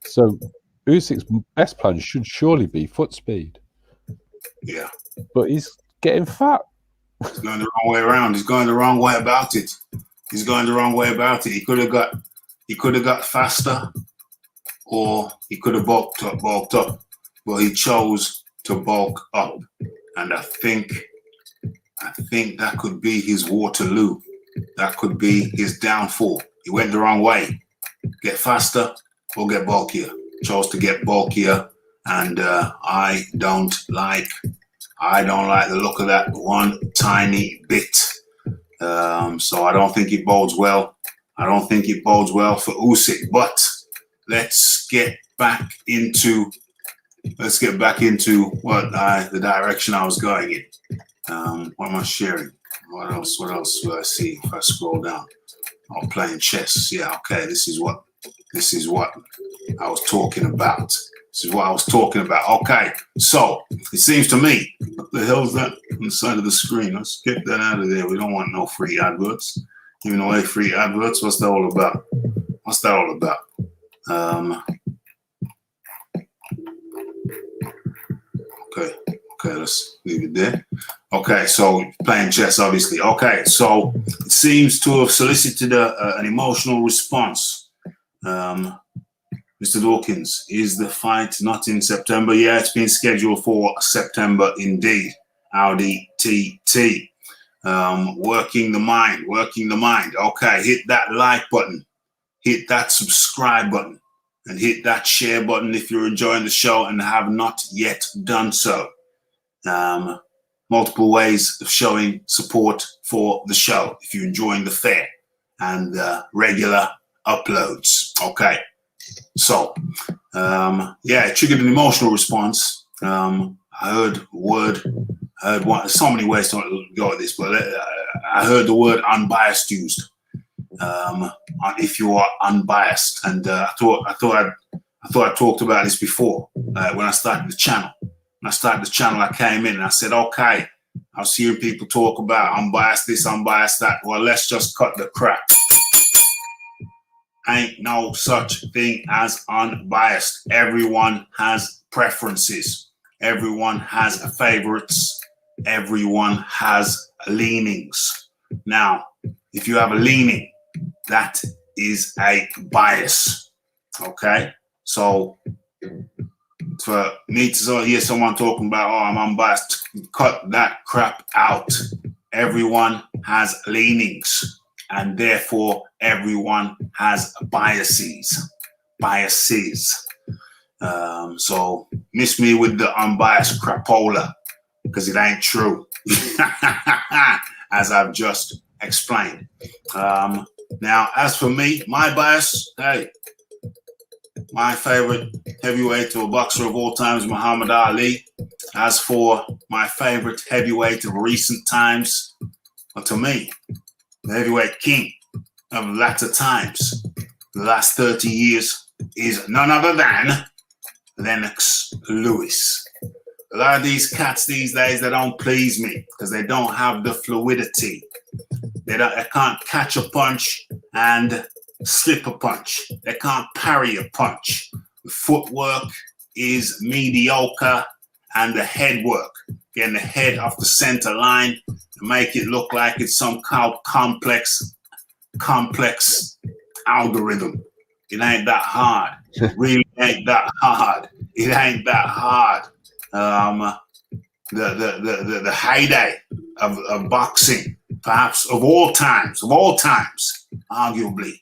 So Usyk's best plan should surely be foot speed. Yeah. But he's getting fat. He's going the wrong way around. He's going the wrong way about it. He could have got faster, or he could have bulked up. But he chose to bulk up. And I think that could be his Waterloo. That could be his downfall. He went the wrong way. Get faster or get bulkier. Chose to get bulkier, and I don't like the look of that one tiny bit. So I don't think it bodes well. I don't think it bodes well for Usyk. But let's get back into the direction I was going in. What am I sharing? What else do I see if I scroll down? I'm playing chess. Yeah, okay. This is what I was talking about. Okay, so it seems to me, what the hell's that on the side of the screen? Let's get that out of there. We don't want no free adverts. Giving away free adverts. What's that all about? Okay, let's leave it there. Okay, so playing chess, obviously. Okay, so it seems to have solicited an emotional response. Mr. Dawkins, is the fight not in September? Yeah, it's been scheduled for September indeed. Audi TT. Working the mind. Okay, hit that like button. Hit that subscribe button. And hit that share button if you're enjoying the show and have not yet done so. Multiple ways of showing support for the show if you're enjoying the fair and regular uploads. Okay, so yeah, it triggered an emotional response. I heard word, so many ways to go at this, but I heard the word unbiased used. If you are unbiased, and I thought I talked about this before when I started the channel. When I started the channel, I came in and I said, okay, I was hearing people talk about unbiased this, unbiased that. Well, let's just cut the crap. Ain't no such thing as unbiased. Everyone has preferences. Everyone has favorites. Everyone has leanings. Now, if you have a leaning, that is a bias. Okay? So, for me to hear someone talking about, oh, I'm unbiased, cut that crap out. Everyone has leanings, and therefore everyone has biases. So miss me with the unbiased crapola, because it ain't true, as I've just explained. Now, as for me, my bias, hey, my favorite heavyweight or boxer of all time is Muhammad Ali. As for my favorite heavyweight of recent times, well, to me, the heavyweight king of latter times, the last 30 years, is none other than Lennox Lewis. A lot of these cats these days, they don't please me because they don't have the fluidity. They can't catch a punch and slip a punch. They can't parry a punch. The footwork is mediocre, and the head work, getting the head off the center line to make it look like it's some kind of complex algorithm. It ain't that hard. It really ain't that hard. It ain't that hard. The heyday of boxing, perhaps of all times, arguably,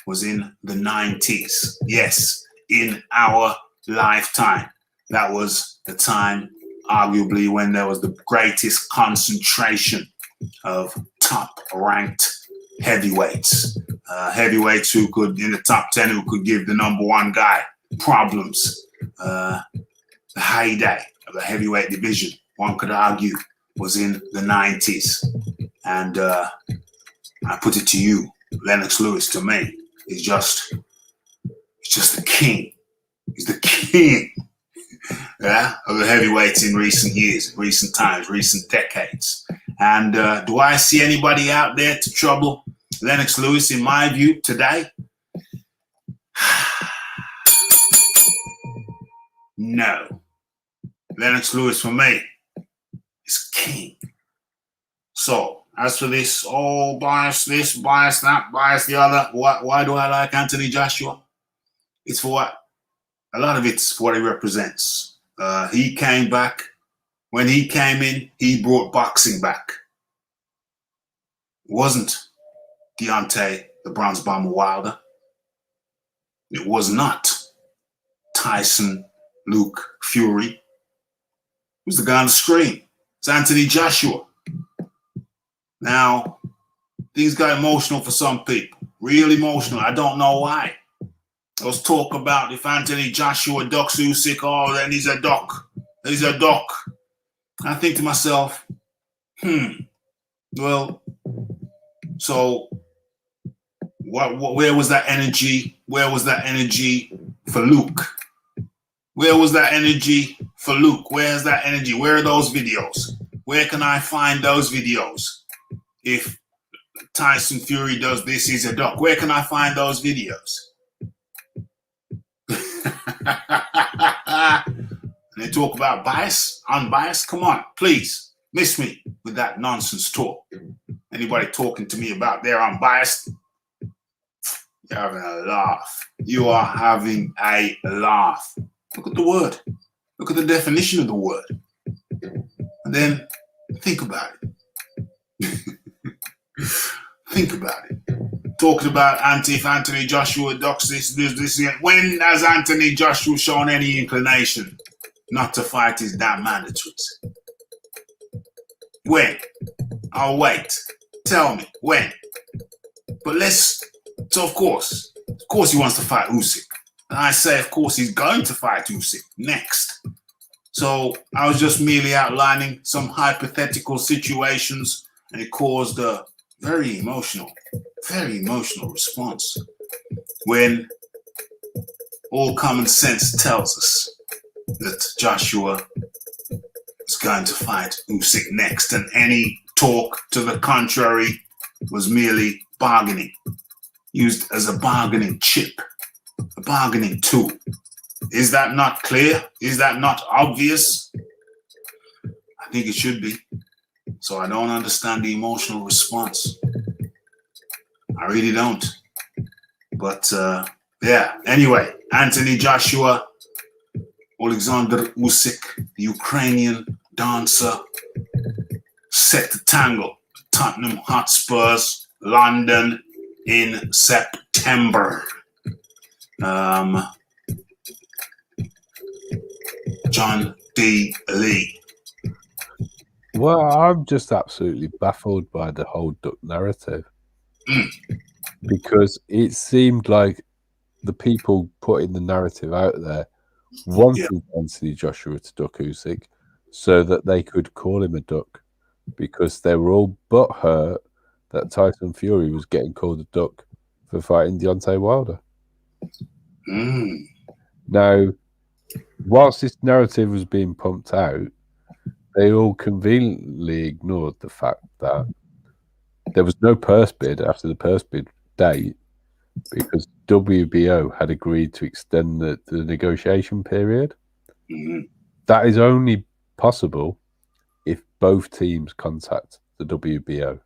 was in the 90s. Yes, in our lifetime. That was the time, arguably, when there was the greatest concentration of top-ranked heavyweights. Heavyweights who could, in the top 10, who could give the number one guy problems. The heyday of the heavyweight division, one could argue, was in the 90s. And I put it to you, Lennox Lewis, to me, is just the king. He's the king, yeah, of the heavyweights in recent years, recent times, recent decades. And do I see anybody out there to trouble Lennox Lewis, in my view, today? No. Lennox Lewis, for me, is king. So, as for this, oh, bias this, bias that, bias the other, why do I like Anthony Joshua? It's for what? A lot of it's for what he represents. He came back. When he came in, he brought boxing back. It wasn't Deontay, the Bronze Bomber Wilder. It was not Tyson, Luke, Fury. It was the guy on the screen. It's Anthony Joshua. Now, things got emotional for some people. Real emotional. I don't know why. There was talk about if Anthony Joshua ducks Usyk, oh, then he's a duck. He's a duck. I think to myself, well, so where was that energy? Where was that energy for Luke? Where was that energy for Luke? Where's that energy? Where are those videos? Where can I find those videos? If Tyson Fury does this, he's a duck. Where can I find those videos? And they talk about bias, unbiased. Come on, please, miss me with that nonsense talk. Anybody talking to me about they're unbiased, you're having a laugh. You are having a laugh. Look at the word. Look at the definition of the word. And then think about it. Think about it. Talking about if Anthony Joshua ducks this. When has Anthony Joshua shown any inclination not to fight his damn mandatories? When? I'll wait. Tell me when. But so of course, Of course he wants to fight Usyk. And I say, of course, he's going to fight Usyk next. So I was just merely outlining some hypothetical situations, and it caused a very emotional response when all common sense tells us that Joshua is going to fight Usyk next, and any talk to the contrary was merely bargaining, used as a bargaining chip, a bargaining tool. Is that not clear? Is that not obvious? I think it should be. So I don't understand the emotional response. I really don't. But yeah, anyway, Anthony Joshua, Alexander Usyk, the Ukrainian dancer, set to tangle at Tottenham Hotspurs, London in September. John D. Lee. Well, I'm just absolutely baffled by the whole Duck narrative. Because it seemed like the people putting the narrative out there wanted Anthony Joshua to duck Usyk so that they could call him a duck, because they were all butthurt that Tyson Fury was getting called a duck for fighting Deontay Wilder. Now, whilst this narrative was being pumped out, they all conveniently ignored the fact that there was no purse bid after the purse bid date, because WBO had agreed to extend the negotiation period. That is only possible if both teams contact the WBO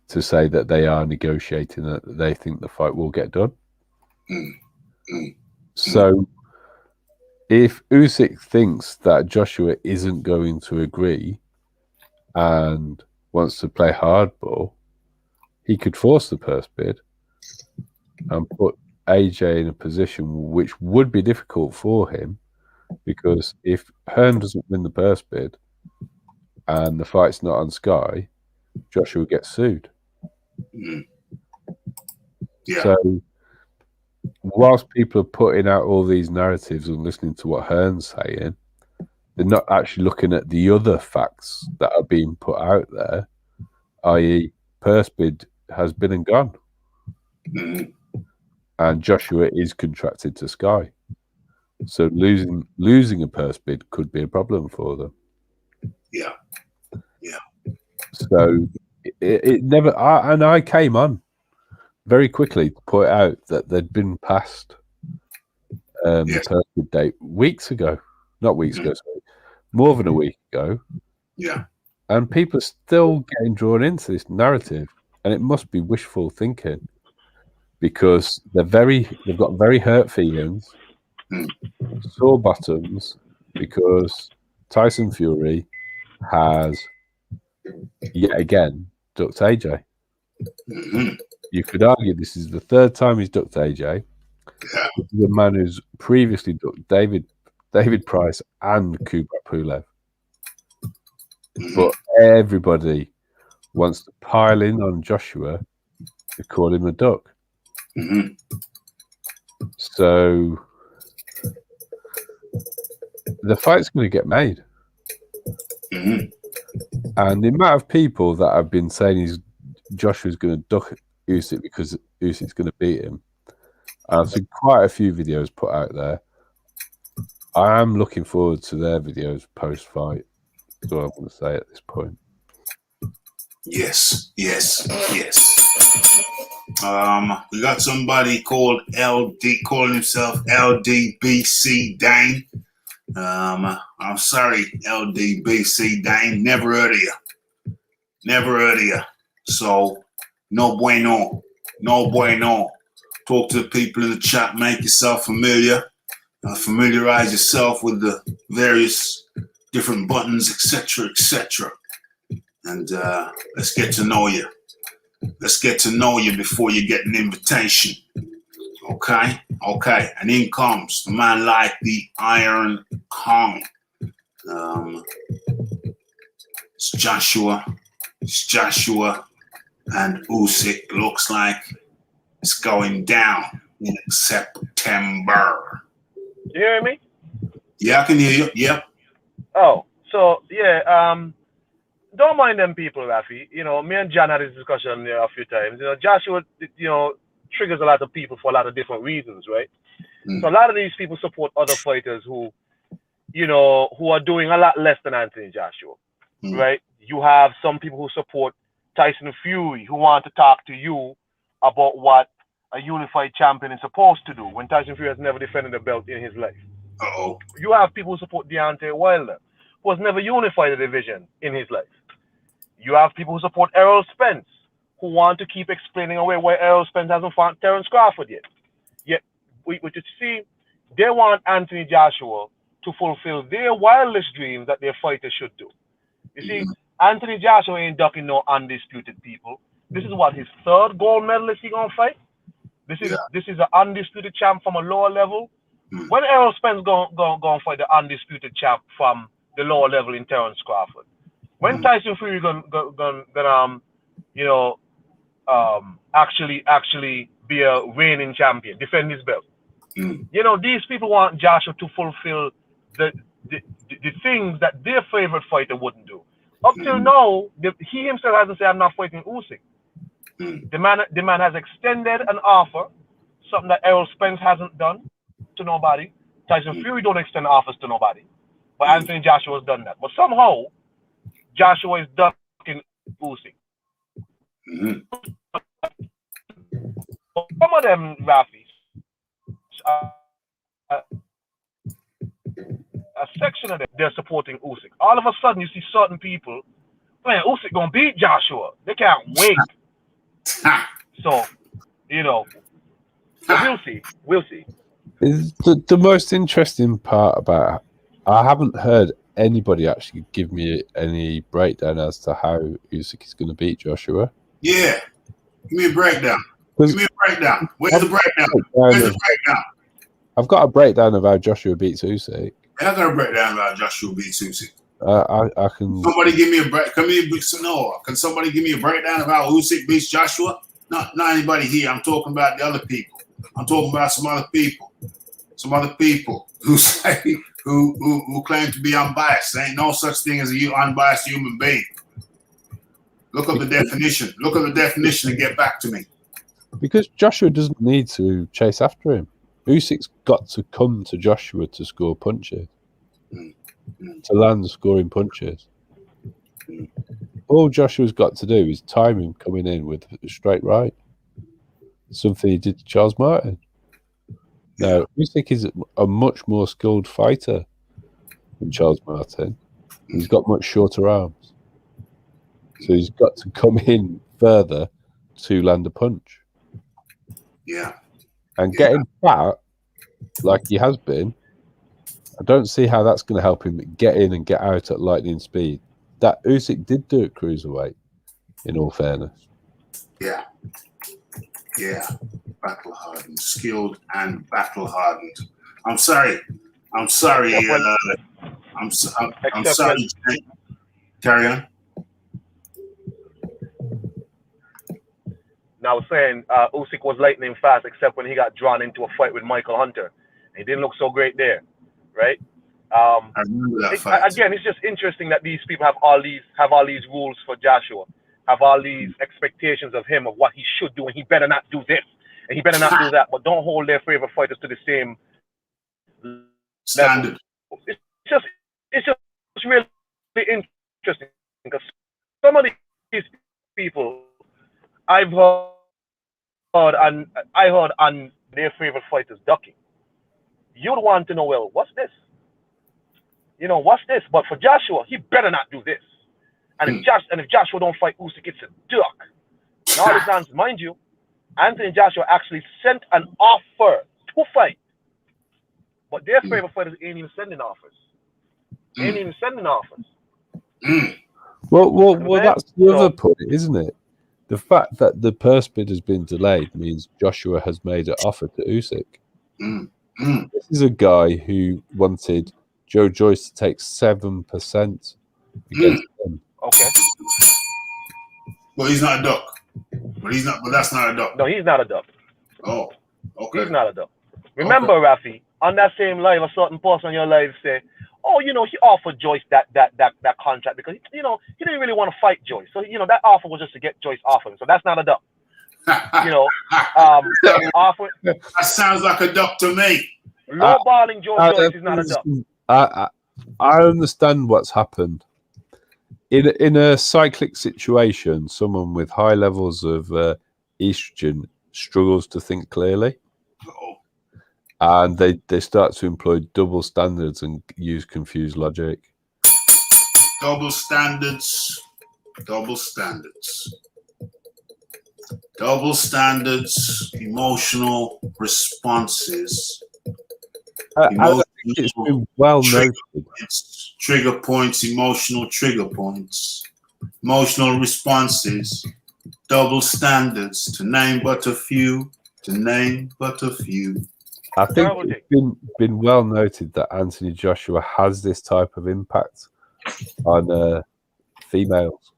to say that they are negotiating, that they think the fight will get done. So if Usyk thinks that Joshua isn't going to agree and wants to play hardball, he could force the purse bid and put AJ in a position which would be difficult for him, because if Hearn doesn't win the purse bid and the fight's not on Sky, Joshua gets sued. So whilst people are putting out all these narratives and listening to what Hearn's saying, they're not actually looking at the other facts that are being put out there, i.e. purse bid has been and gone. And Joshua is contracted to Sky. So losing a purse bid could be a problem for them. So it never... I came on very quickly to point out that they'd been past the purse bid date weeks ago. Not weeks ago, sorry. More than a week ago. And people are still getting drawn into this narrative. And it must be wishful thinking, because they've got very hurt feelings, sore bottoms, because Tyson Fury has yet again ducked AJ. You could argue this is the third time he's ducked AJ. The man who's previously ducked David Price and Kubrat Pulev. But everybody wants to pile in on Joshua to call him a duck. So the fight's going to get made. And the amount of people that have been saying Joshua's going to duck Usyk because Usyk's going to beat him, and I've seen quite a few videos put out there. I am looking forward to their videos post-fight. That's all I want to say at this point. Yes. We got somebody called LD, calling himself LDBC Dane. I'm sorry, LDBC Dane. Never heard of you. So, no bueno. Talk to the people in the chat. Make yourself familiar. Familiarize yourself with the various different buttons, etc. And let's get to know you. Let's get to know you before you get an invitation. Okay. And in comes the man like the Iron Kong. It's Joshua and Usyk. Looks like It's going down in September. You hear me? Yeah, I can hear you. Yep. Oh, so yeah, don't mind them people, Rafi. You know, me and John had this discussion a few times. You know, Joshua, triggers a lot of people for a lot of different reasons, right? So a lot of these people support other fighters who are doing a lot less than Anthony Joshua, right? You have some people who support Tyson Fury who want to talk to you about what a unified champion is supposed to do when Tyson Fury has never defended a belt in his life. You have people who support Deontay Wilder, who has never unified a division in his life. You have people who support Errol Spence, who want to keep explaining away why Errol Spence hasn't fought Terence Crawford yet. Yet, you see, they want Anthony Joshua to fulfill their wildest dreams that their fighters should do. You see, Anthony Joshua ain't ducking no undisputed people. This is what, his third gold medalist he gonna fight? This is an undisputed champ from a lower level. When Errol Spence gonna fight the undisputed champ from the lower level in Terence Crawford? When Tyson Fury gonna actually be a reigning champion, defend his belt? You know, these people want Joshua to fulfill the things that their favorite fighter wouldn't do. Up till now, he himself hasn't said, I'm not fighting Usyk. The man has extended an offer, something that Errol Spence hasn't done to nobody. Tyson Fury don't extend offers to nobody. But Anthony Joshua has done that. But somehow, Joshua is ducking Usyk. Some of them, Rafi, a section of them, they're supporting Usyk. All of a sudden, you see certain people, man, Usyk gonna beat Joshua. They can't wait. So, we'll see. We'll see. The most interesting part about it, I haven't heard anybody actually give me any breakdown as to how Usyk is going to beat Joshua. Yeah, give me a breakdown. Give me a breakdown. Where's the breakdown? Where's the breakdown? I've got a breakdown of how Joshua beats Usyk. I got a breakdown about Joshua beats Usyk. I can. Somebody give me a break. Can somebody give me a breakdown of how Usyk beats Joshua? Not anybody here. I'm talking about the other people. I'm talking about some other people. Some other people who say who claim to be unbiased. There ain't no such thing as a unbiased human being. Look up the definition. Look at the definition and get back to me. Because Joshua doesn't need to chase after him. Usyk's got to come to Joshua to score punches. To land scoring punches. All Joshua's got to do is time him coming in with a straight right. Something he did to Charles Martin. Now, Usyk is a much more skilled fighter than Charles Martin. He's got much shorter arms. So he's got to come in further to land a punch. Yeah. And getting fat, like he has been, I don't see how that's going to help him get in and get out at lightning speed. That Usyk did do at cruiserweight, in all fairness. Yeah. Yeah. Battle hardened, skilled and battle hardened. I'm sorry. I'm sorry. I'm sorry. Carry on. Now saying Usyk was lightning fast, except when he got drawn into a fight with Michael Hunter. He didn't look so great there, right? I remember that fight. Again, it's just interesting that these people have all these rules for Joshua, have all these expectations of him of what he should do, and he better not do this, and he better not do that, but don't hold their favorite fighters to the same standard. It's just really interesting because some of these people I heard on their favorite fighters ducking. You'd want to know, well, what's this? What's this? But for Joshua, he better not do this. And if Joshua don't fight Usyk, it's a duck. And all this nonsense, mind you, Anthony Joshua actually sent an offer to fight. But their favorite fighters ain't even sending offers. Well, that's the other point, isn't it? The fact that the purse bid has been delayed means Joshua has made an offer to Usyk. This is a guy who wanted Joe Joyce to take 7% against him. Okay. Well, he's not a duck. But that's not a duck. No, he's not a duck. Oh, okay. He's not a dub. Remember, Rafi, on that same live, a certain person on your live say, "Oh, you know, he offered Joyce that contract because he didn't really want to fight Joyce. So that offer was just to get Joyce off him. So that's not a dub. Offer. That sounds like a dub to me. Lowballing Joyce is not a dub. I understand what's happened. In a cyclic situation, someone with high levels of estrogen struggles to think clearly. And they start to employ double standards and use confused logic. Double standards. Double standards. Double standards. Emotional responses. I think it's been well noted. Trigger points, emotional trigger points. Emotional responses. Double standards. To name but a few. To name but a few. I think it's been well noted that Anthony Joshua has this type of impact on females.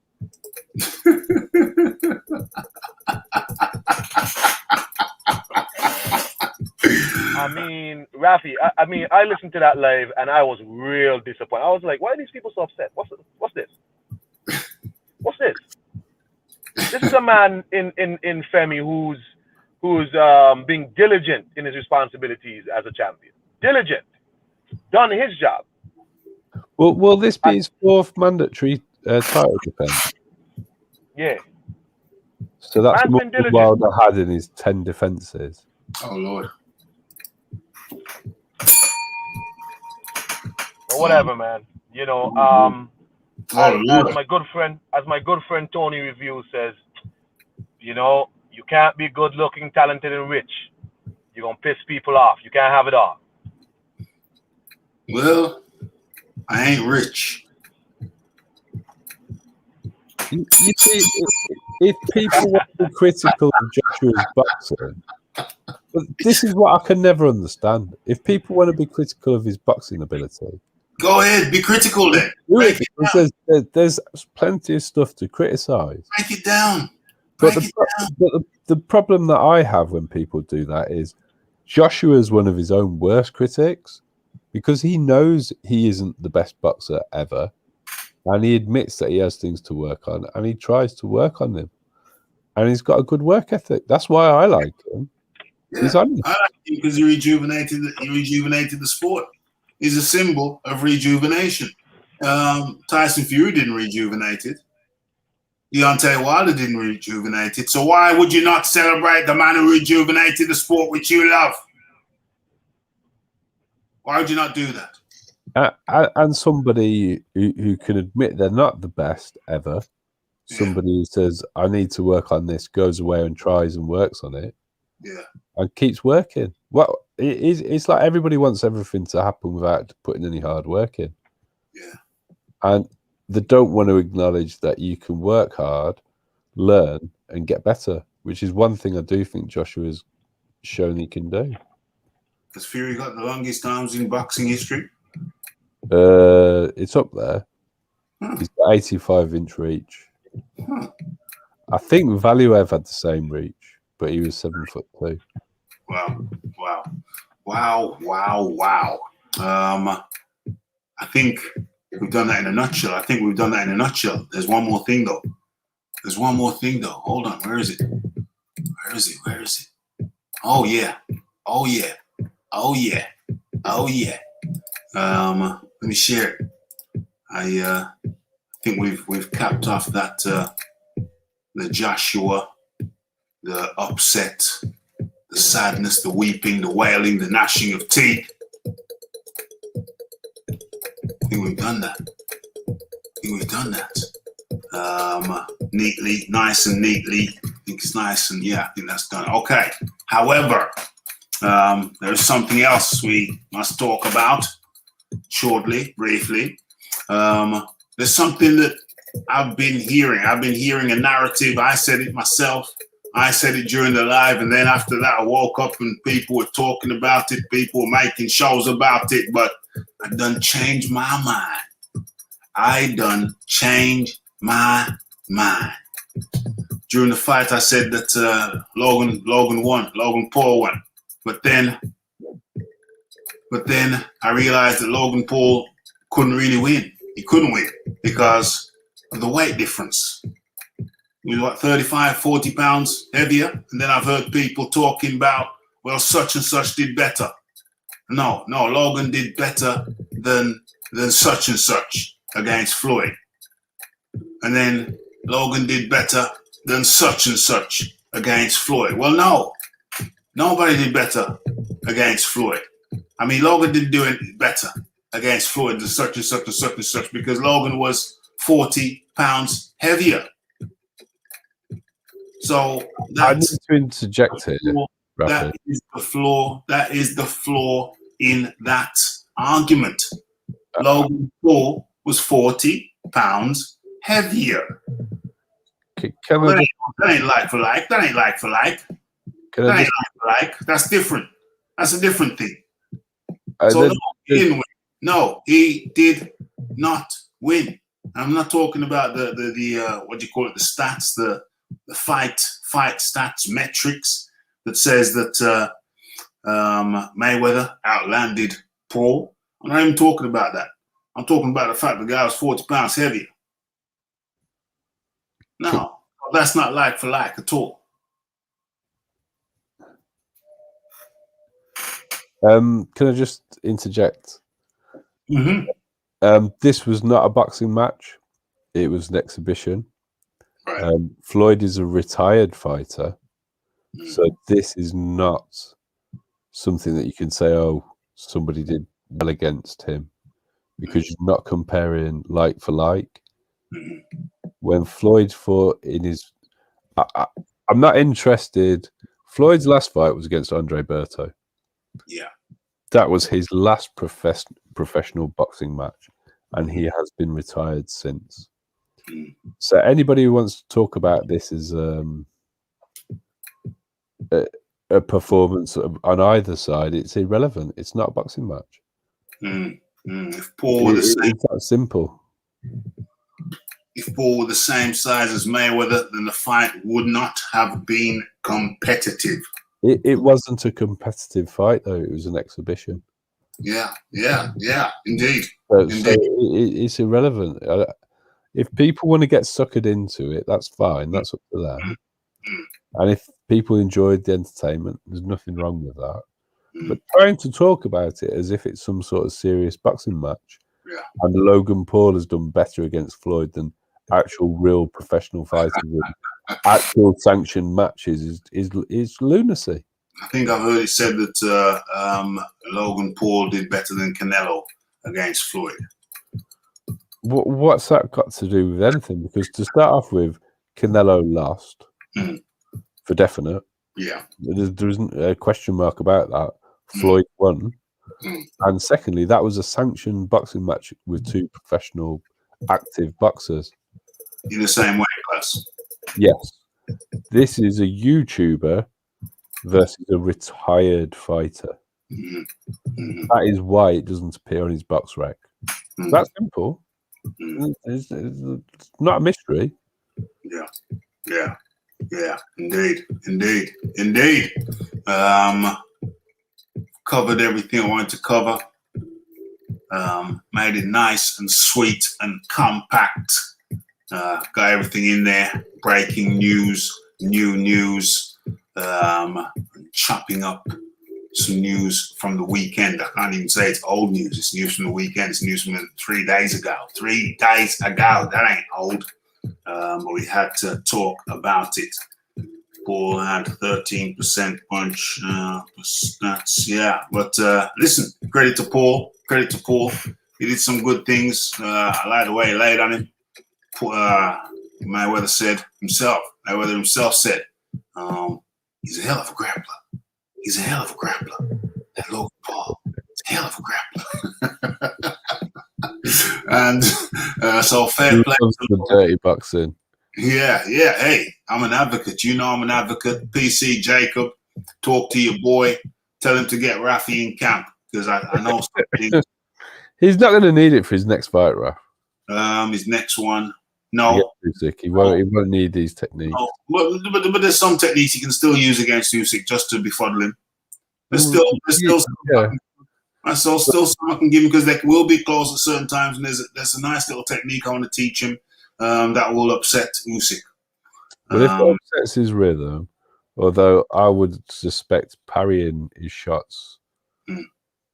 I mean, Rafi, I listened to that live and I was real disappointed. I was like, why are these people so upset? What's this? What's this? This is a man in Femi who's being diligent in his responsibilities as a champion. Diligent. Done his job. Will this be his fourth mandatory title defense? Yeah. So that's more than Wilder had in his 10 defenses. Oh, Lord. But whatever, man. As my good friend Tony Review says, you can't be good looking, talented, and rich. You're gonna piss people off. You can't have it all. Well, I ain't rich. You see, if people want to be critical of Joshua's boxing, but this is what I can never understand. If people want to be critical of his boxing ability, go ahead, be critical then. There's plenty of stuff to criticize. Break it down. But the problem that I have when people do that is Joshua is one of his own worst critics because he knows he isn't the best boxer ever, and he admits that he has things to work on, and he tries to work on them, and he's got a good work ethic. That's why I like him. Yeah, he's honest. I like him because he rejuvenated the sport. He's a symbol of rejuvenation. Tyson Fury didn't rejuvenate it. Deontay Wilder didn't rejuvenate it. So why would you not celebrate the man who rejuvenated the sport which you love? Why would you not do that? And somebody who can admit they're not the best ever, somebody who says, I need to work on this, goes away and tries and works on it, and keeps working. Well, it's like everybody wants everything to happen without putting any hard work in. Yeah. And they don't want to acknowledge that you can work hard, learn, and get better, which is one thing I do think Joshua's shown he can do. Has Fury got the longest arms in boxing history? It's up there. He's got 85-inch reach. I think Valuev had the same reach, but he was 7'2". Wow. I think we've done that in a nutshell. There's one more thing though. Hold on. Where is it? Oh yeah. Let me share it. I think we've capped off that the Joshua, the upset, the sadness, the weeping, the wailing, the gnashing of teeth. I think we've done that. Neatly, nice and neatly. I think it's nice and I think that's done. Okay. However, there's something else we must talk about shortly, briefly. There's something that I've been hearing. I've been hearing a narrative. I said it myself. I said it during the live, and then after that, I woke up and people were talking about it. People were making shows about it, but I done changed my mind. during the fight, I said that Logan won, Logan Paul won. But then I realized that Logan Paul couldn't really win. He couldn't win because of the weight difference. He was, 35, 40 pounds heavier. And then I've heard people talking about, well, such and such did better. No, Logan did better than such and such against Floyd. And then Logan did better than such and such against Floyd. Well, no, nobody did better against Floyd. I mean, Logan didn't do it better against Floyd than such and such and such and such because Logan was 40 pounds heavier. So I need to interject here. That is the flaw. That is the flaw in that argument. Logan Paul was 40 pounds heavier. That ain't like for like. That ain't like for like. That ain't like for like. That's different. That's a different thing. So no, he didn't win. No, he did not win. I'm not talking about the what do you call it? The stats, the fight stats metrics that says that Mayweather outlanded Paul. I'm not even talking about that. I'm talking about the fact the guy was 40 pounds heavier. No, that's not like for like at all. Can I just interject? Mm-hmm. This was not a boxing match. It was an exhibition. Right. Floyd is a retired fighter. So this is not something that you can say, oh, somebody did well against him, because you're not comparing like for like. When Floyd fought in his... I'm not interested. Floyd's last fight was against Andre Berto. Yeah. That was his last professional boxing match, and he has been retired since. So anybody who wants to talk about this as a performance on either side, it's irrelevant. It's not a boxing match. If Paul were the same, it's that simple. If Paul were the same size as Mayweather, then the fight would not have been competitive. It wasn't a competitive fight, though. It was an exhibition. Yeah, indeed. So it's irrelevant. If people want to get suckered into it, that's fine. That's up to them. And if people enjoyed the entertainment, there's nothing wrong with that. But trying to talk about it as if it's some sort of serious boxing match, and Logan Paul has done better against Floyd than actual real professional fighters in actual sanctioned matches is lunacy. I think I've heard it said that Logan Paul did better than Canelo against Floyd. What's that got to do with anything? Because to start off with, Canelo lost for definite. Yeah. There isn't a question mark about that. Floyd won. And secondly, that was a sanctioned boxing match with two professional active boxers. In the same weight class. Yes. This is a YouTuber versus a retired fighter. That is why it doesn't appear on his box rec. That's simple. It's not a mystery. Yeah. Indeed. Covered everything I wanted to cover. Made it nice and sweet and compact. Got everything in there. Breaking news, new news, chopping up some news from the weekend. I can't even say it's old news. It's news from the weekend. It's news from 3 days ago. 3 days ago. That ain't old. But we had to talk about it. Paul had 13% punch stats. Yeah, but listen, credit to Paul. He did some good things. I like the way he laid on him. Mayweather himself said, he's a hell of a grappler. That Logan Paul is a hell of a grappler. And so fair play to the dirty boxing. Yeah. Hey, I'm an advocate. You know I'm an advocate. PC Jacob, talk to your boy. Tell him to get Rafi in camp because I know something. He's not going to need it for his next fight, Raf. His next one No. Usyk. He won't need these techniques. No. But there's some techniques he can still use against Usyk just to befuddle him. There's still some I can give him, because they will be close at certain times, and there's a nice little technique I want to teach him that will upset Usyk. Well, if it upsets his rhythm, although I would suspect parrying his shots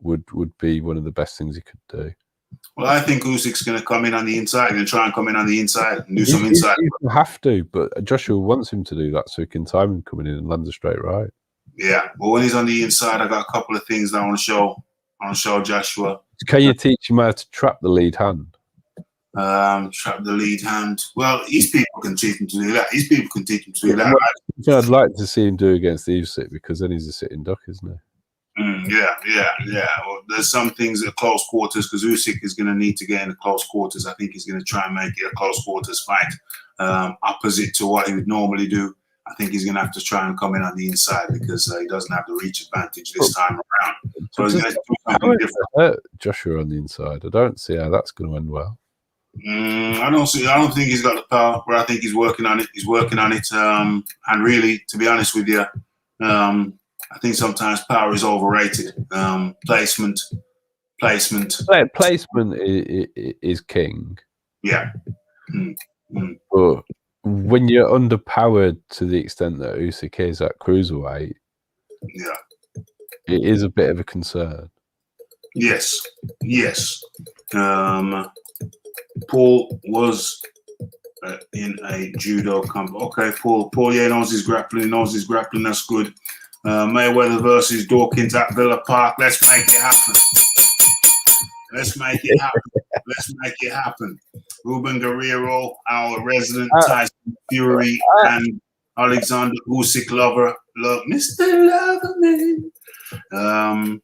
would be one of the best things he could do. Well, I think Usyk's going to come in on the inside and try and come in on the inside and do some inside. He will have to, but Joshua wants him to do that so he can time him coming in and land a straight right. Yeah, but when he's on the inside, I got a couple of things that I want to show. I want to show Joshua. Can you teach him how to trap the lead hand? Trap the lead hand. Well, these people can teach him to do that. These people can teach him to do that. I'd like to see him do against Usyk, because then he's a sitting duck, isn't he? Yeah. Well, there's some things at close quarters, because Usyk is going to need to get in the close quarters. I think he's going to try and make it a close quarters fight, opposite to what he would normally do. I think he's going to have to try and come in on the inside, because he doesn't have the reach advantage this time around. So he's going to do something different. Joshua on the inside. I don't see how that's going to end well. I don't think he's got the power, but I think he's working on it. And really, to be honest with you, I think sometimes power is overrated. Placement is king. Yeah. But when you're underpowered to the extent that Usyk is at cruiserweight, it is a bit of a concern. Yes. Paul was in a judo camp. Okay, Paul knows his grappling. That's good. Mayweather versus Dawkins at Villa Park. Let's make it happen. Ruben Guerrero, our resident Tyson Fury, and Alexander Usyk lover, Mr. Loverman,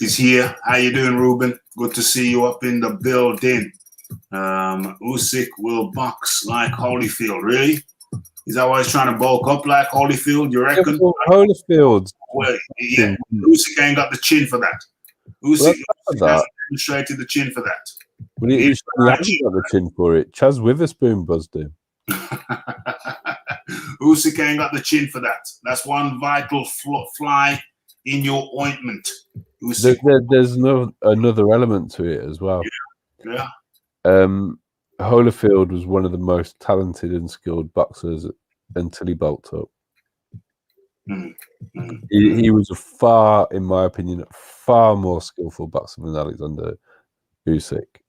is here. How you doing, Ruben? Good to see you up in the building. Usyk will box like Holyfield. Really? Is that why he's trying to bulk up like Holyfield? You reckon? Holyfield. Well, yeah. Usyk ain't got the chin for that. Usyk has demonstrated the chin for that. Well, he hasn't got the chin for it. Chaz Witherspoon buzzed him. Usyk ain't got the chin for that. That's one vital fly in your ointment. There's another element to it as well. Yeah. Holyfield was one of the most talented and skilled boxers until he bulked up. He was in my opinion, a far more skillful boxer than Alexander Usyk,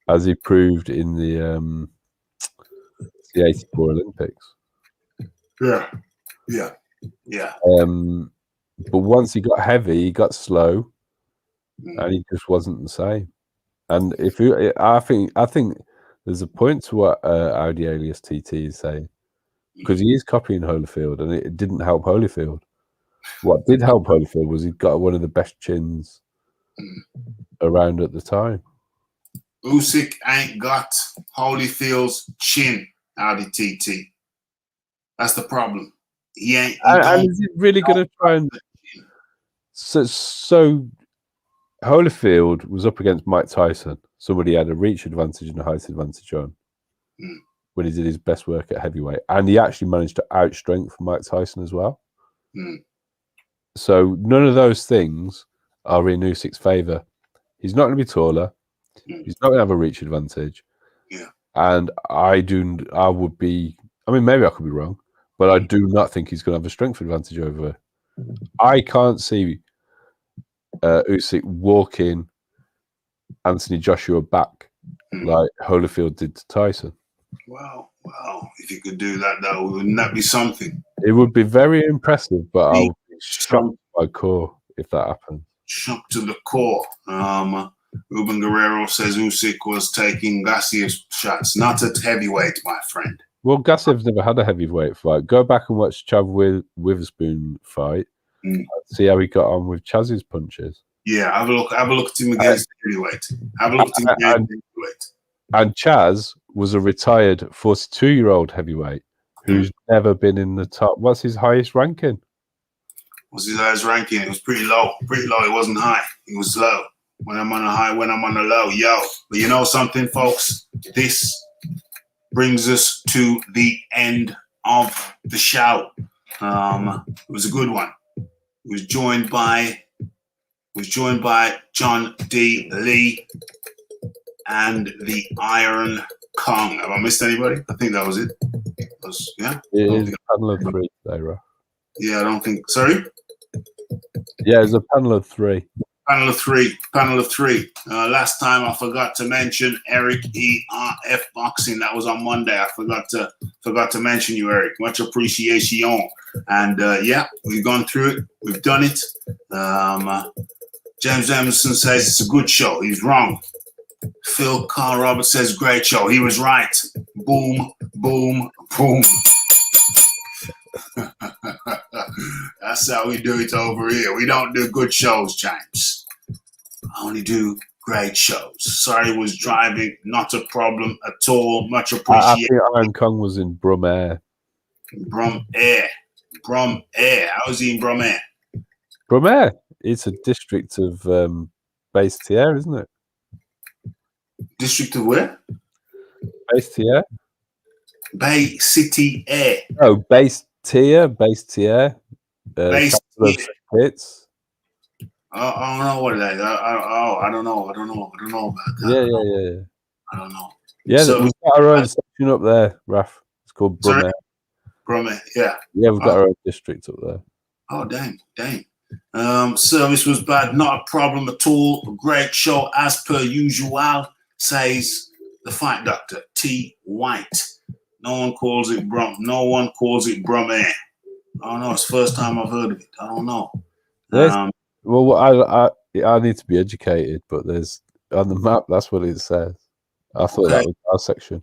as he proved in the 84 Olympics. Yeah. But once he got heavy, he got slow, and he just wasn't the same. And I think there's a point to what Audi alias TT is saying, because he is copying Holyfield, and it didn't help Holyfield. What did help Holyfield was he got one of the best chins around at the time. Usyk ain't got Holyfield's chin, Audi TT. That's the problem. He ain't. And is he really going to try and? So Holyfield was up against Mike Tyson. Somebody had a reach advantage and a height advantage on when he did his best work at heavyweight, and he actually managed to outstrength Mike Tyson as well. So none of those things are in Usyk's favor. He's not going to be taller. He's not going to have a reach advantage. Yeah. And I would be. I mean, maybe I could be wrong, but I do not think he's going to have a strength advantage over. I can't see Usyk walking Anthony Joshua back like Holyfield did to Tyson. Wow. If you could do that, wouldn't that be something? It would be very impressive, but I would be shocked to my core if that happened. Shocked to the core. Ruben Guerrero says Usyk was taking Gassier's shots, not at heavyweight, my friend. Well, Gassier's never had a heavyweight fight. Go back and watch Chad Witherspoon fight. See how he got on with Chaz's punches. Yeah, have a look at him against heavyweight. Have a look at him against heavyweight. And Chaz was a retired 42-year-old heavyweight who's never been in the top. What's his highest ranking? It was pretty low. It wasn't high. It was low. when I'm on a high, when I'm on a low, yo. But you know something, folks? This brings us to the end of the show. It was a good one. It was joined by John D. Lee and the Iron Kong. Have I missed anybody? I think that was it. Yeah. It is a panel of 3 today, right? Yeah, I don't think. Sorry. Yeah, it's a panel of 3. Panel of three. Last time I forgot to mention Eric ERF Boxing. That was on Monday. I forgot to mention you, Eric. Much appreciation. And yeah, we've gone through it. We've done it. James Jameson says it's a good show. He's wrong. Phil Carl Roberts says great show. He was right. Boom, boom, boom. That's how we do it over here. We don't do good shows, James. I only do great shows. Sorry, was driving. Not a problem at all. Much appreciated. I think Iron Kong was in Brumaire. Brumaire. How is he in Brumaire? Brumaire. It's a district of Basse-Terre, isn't it? District of where? Basse-Terre. Bay City Air. Oh, Basse-Terre. Pits. I don't know what that is. I don't know. I don't know about that. Yeah. I don't know. Yeah, So, we've got our own section up there, Raph. It's called Brumaire. Brumaire, yeah. Yeah, we've got our own district up there. Oh, dang. Service was bad. Not a problem at all. A great show as per usual, says the fight doctor, T. White. No one calls it Brumaire. I don't know. It's the first time I've heard of it. I don't know. Well, I need to be educated, but there's on the map. That's what it says. I thought that was our section.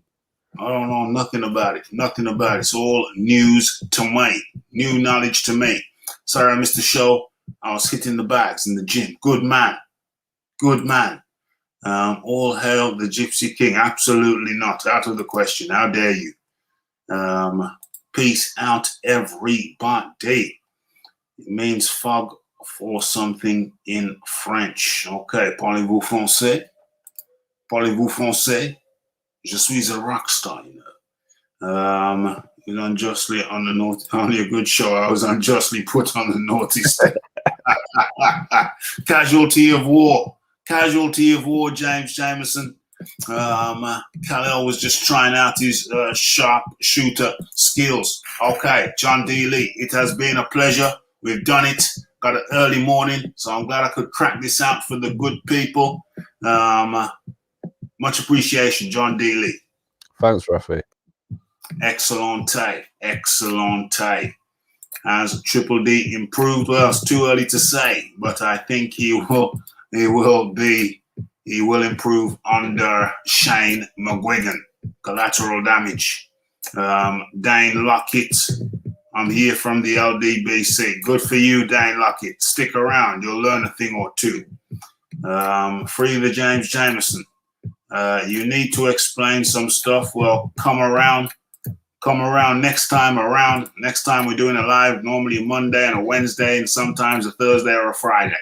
I don't know nothing about it. It's all news to me. New knowledge to me. Sorry I missed the show. I was hitting the bags in the gym. Good man. All hail the Gypsy King. Absolutely not. Out of the question. How dare you? Peace out, everybody. It means fog for something in French. Okay. Parlez-vous français? Je suis a rock star, you know. Unjustly on the naughty, only a good show. I was unjustly put on the naughty state. Casualty of war, James Jameson. Canelo was just trying out his sharp shooter skills. Okay, John D. Lee, it has been a pleasure. We've done it. Got an early morning, so I'm glad I could crack this out for the good people. Much appreciation, John D. Lee. Thanks, Raphael. Excellente. Has Triple D improved? Well, it's too early to say, but I think he will improve under Shane McGuigan. Collateral damage. Dane Lockett. I'm here from the LDBC. Good for you, Dane Lockett. Stick around. You'll learn a thing or two. Free the James Jameson. You need to explain some stuff. Well, come around next time around. Next time we're doing it live, normally a Monday and a Wednesday and sometimes a Thursday or a Friday.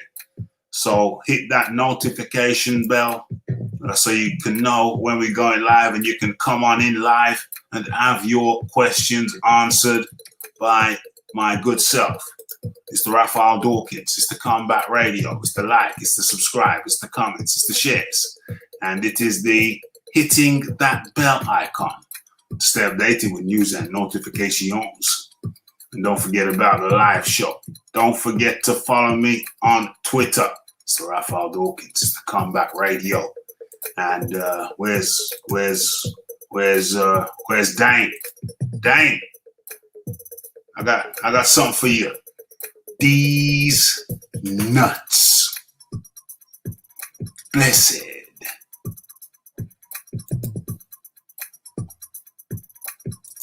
So hit that notification bell so you can know when we're going live and you can come on in live and have your questions answered by my good self. It's the Raphael Dawkins. It's the Combat Radio. It's the like. It's the subscribe. It's the comments. It's the shares. And it is the hitting that bell icon to stay updated with news and notifications. And don't forget about the live show. Don't forget to follow me on Twitter. It's the Raphael Dawkins. It's the Combat Radio. And where's Dane? Dane, I got something for you. These nuts. Blessed.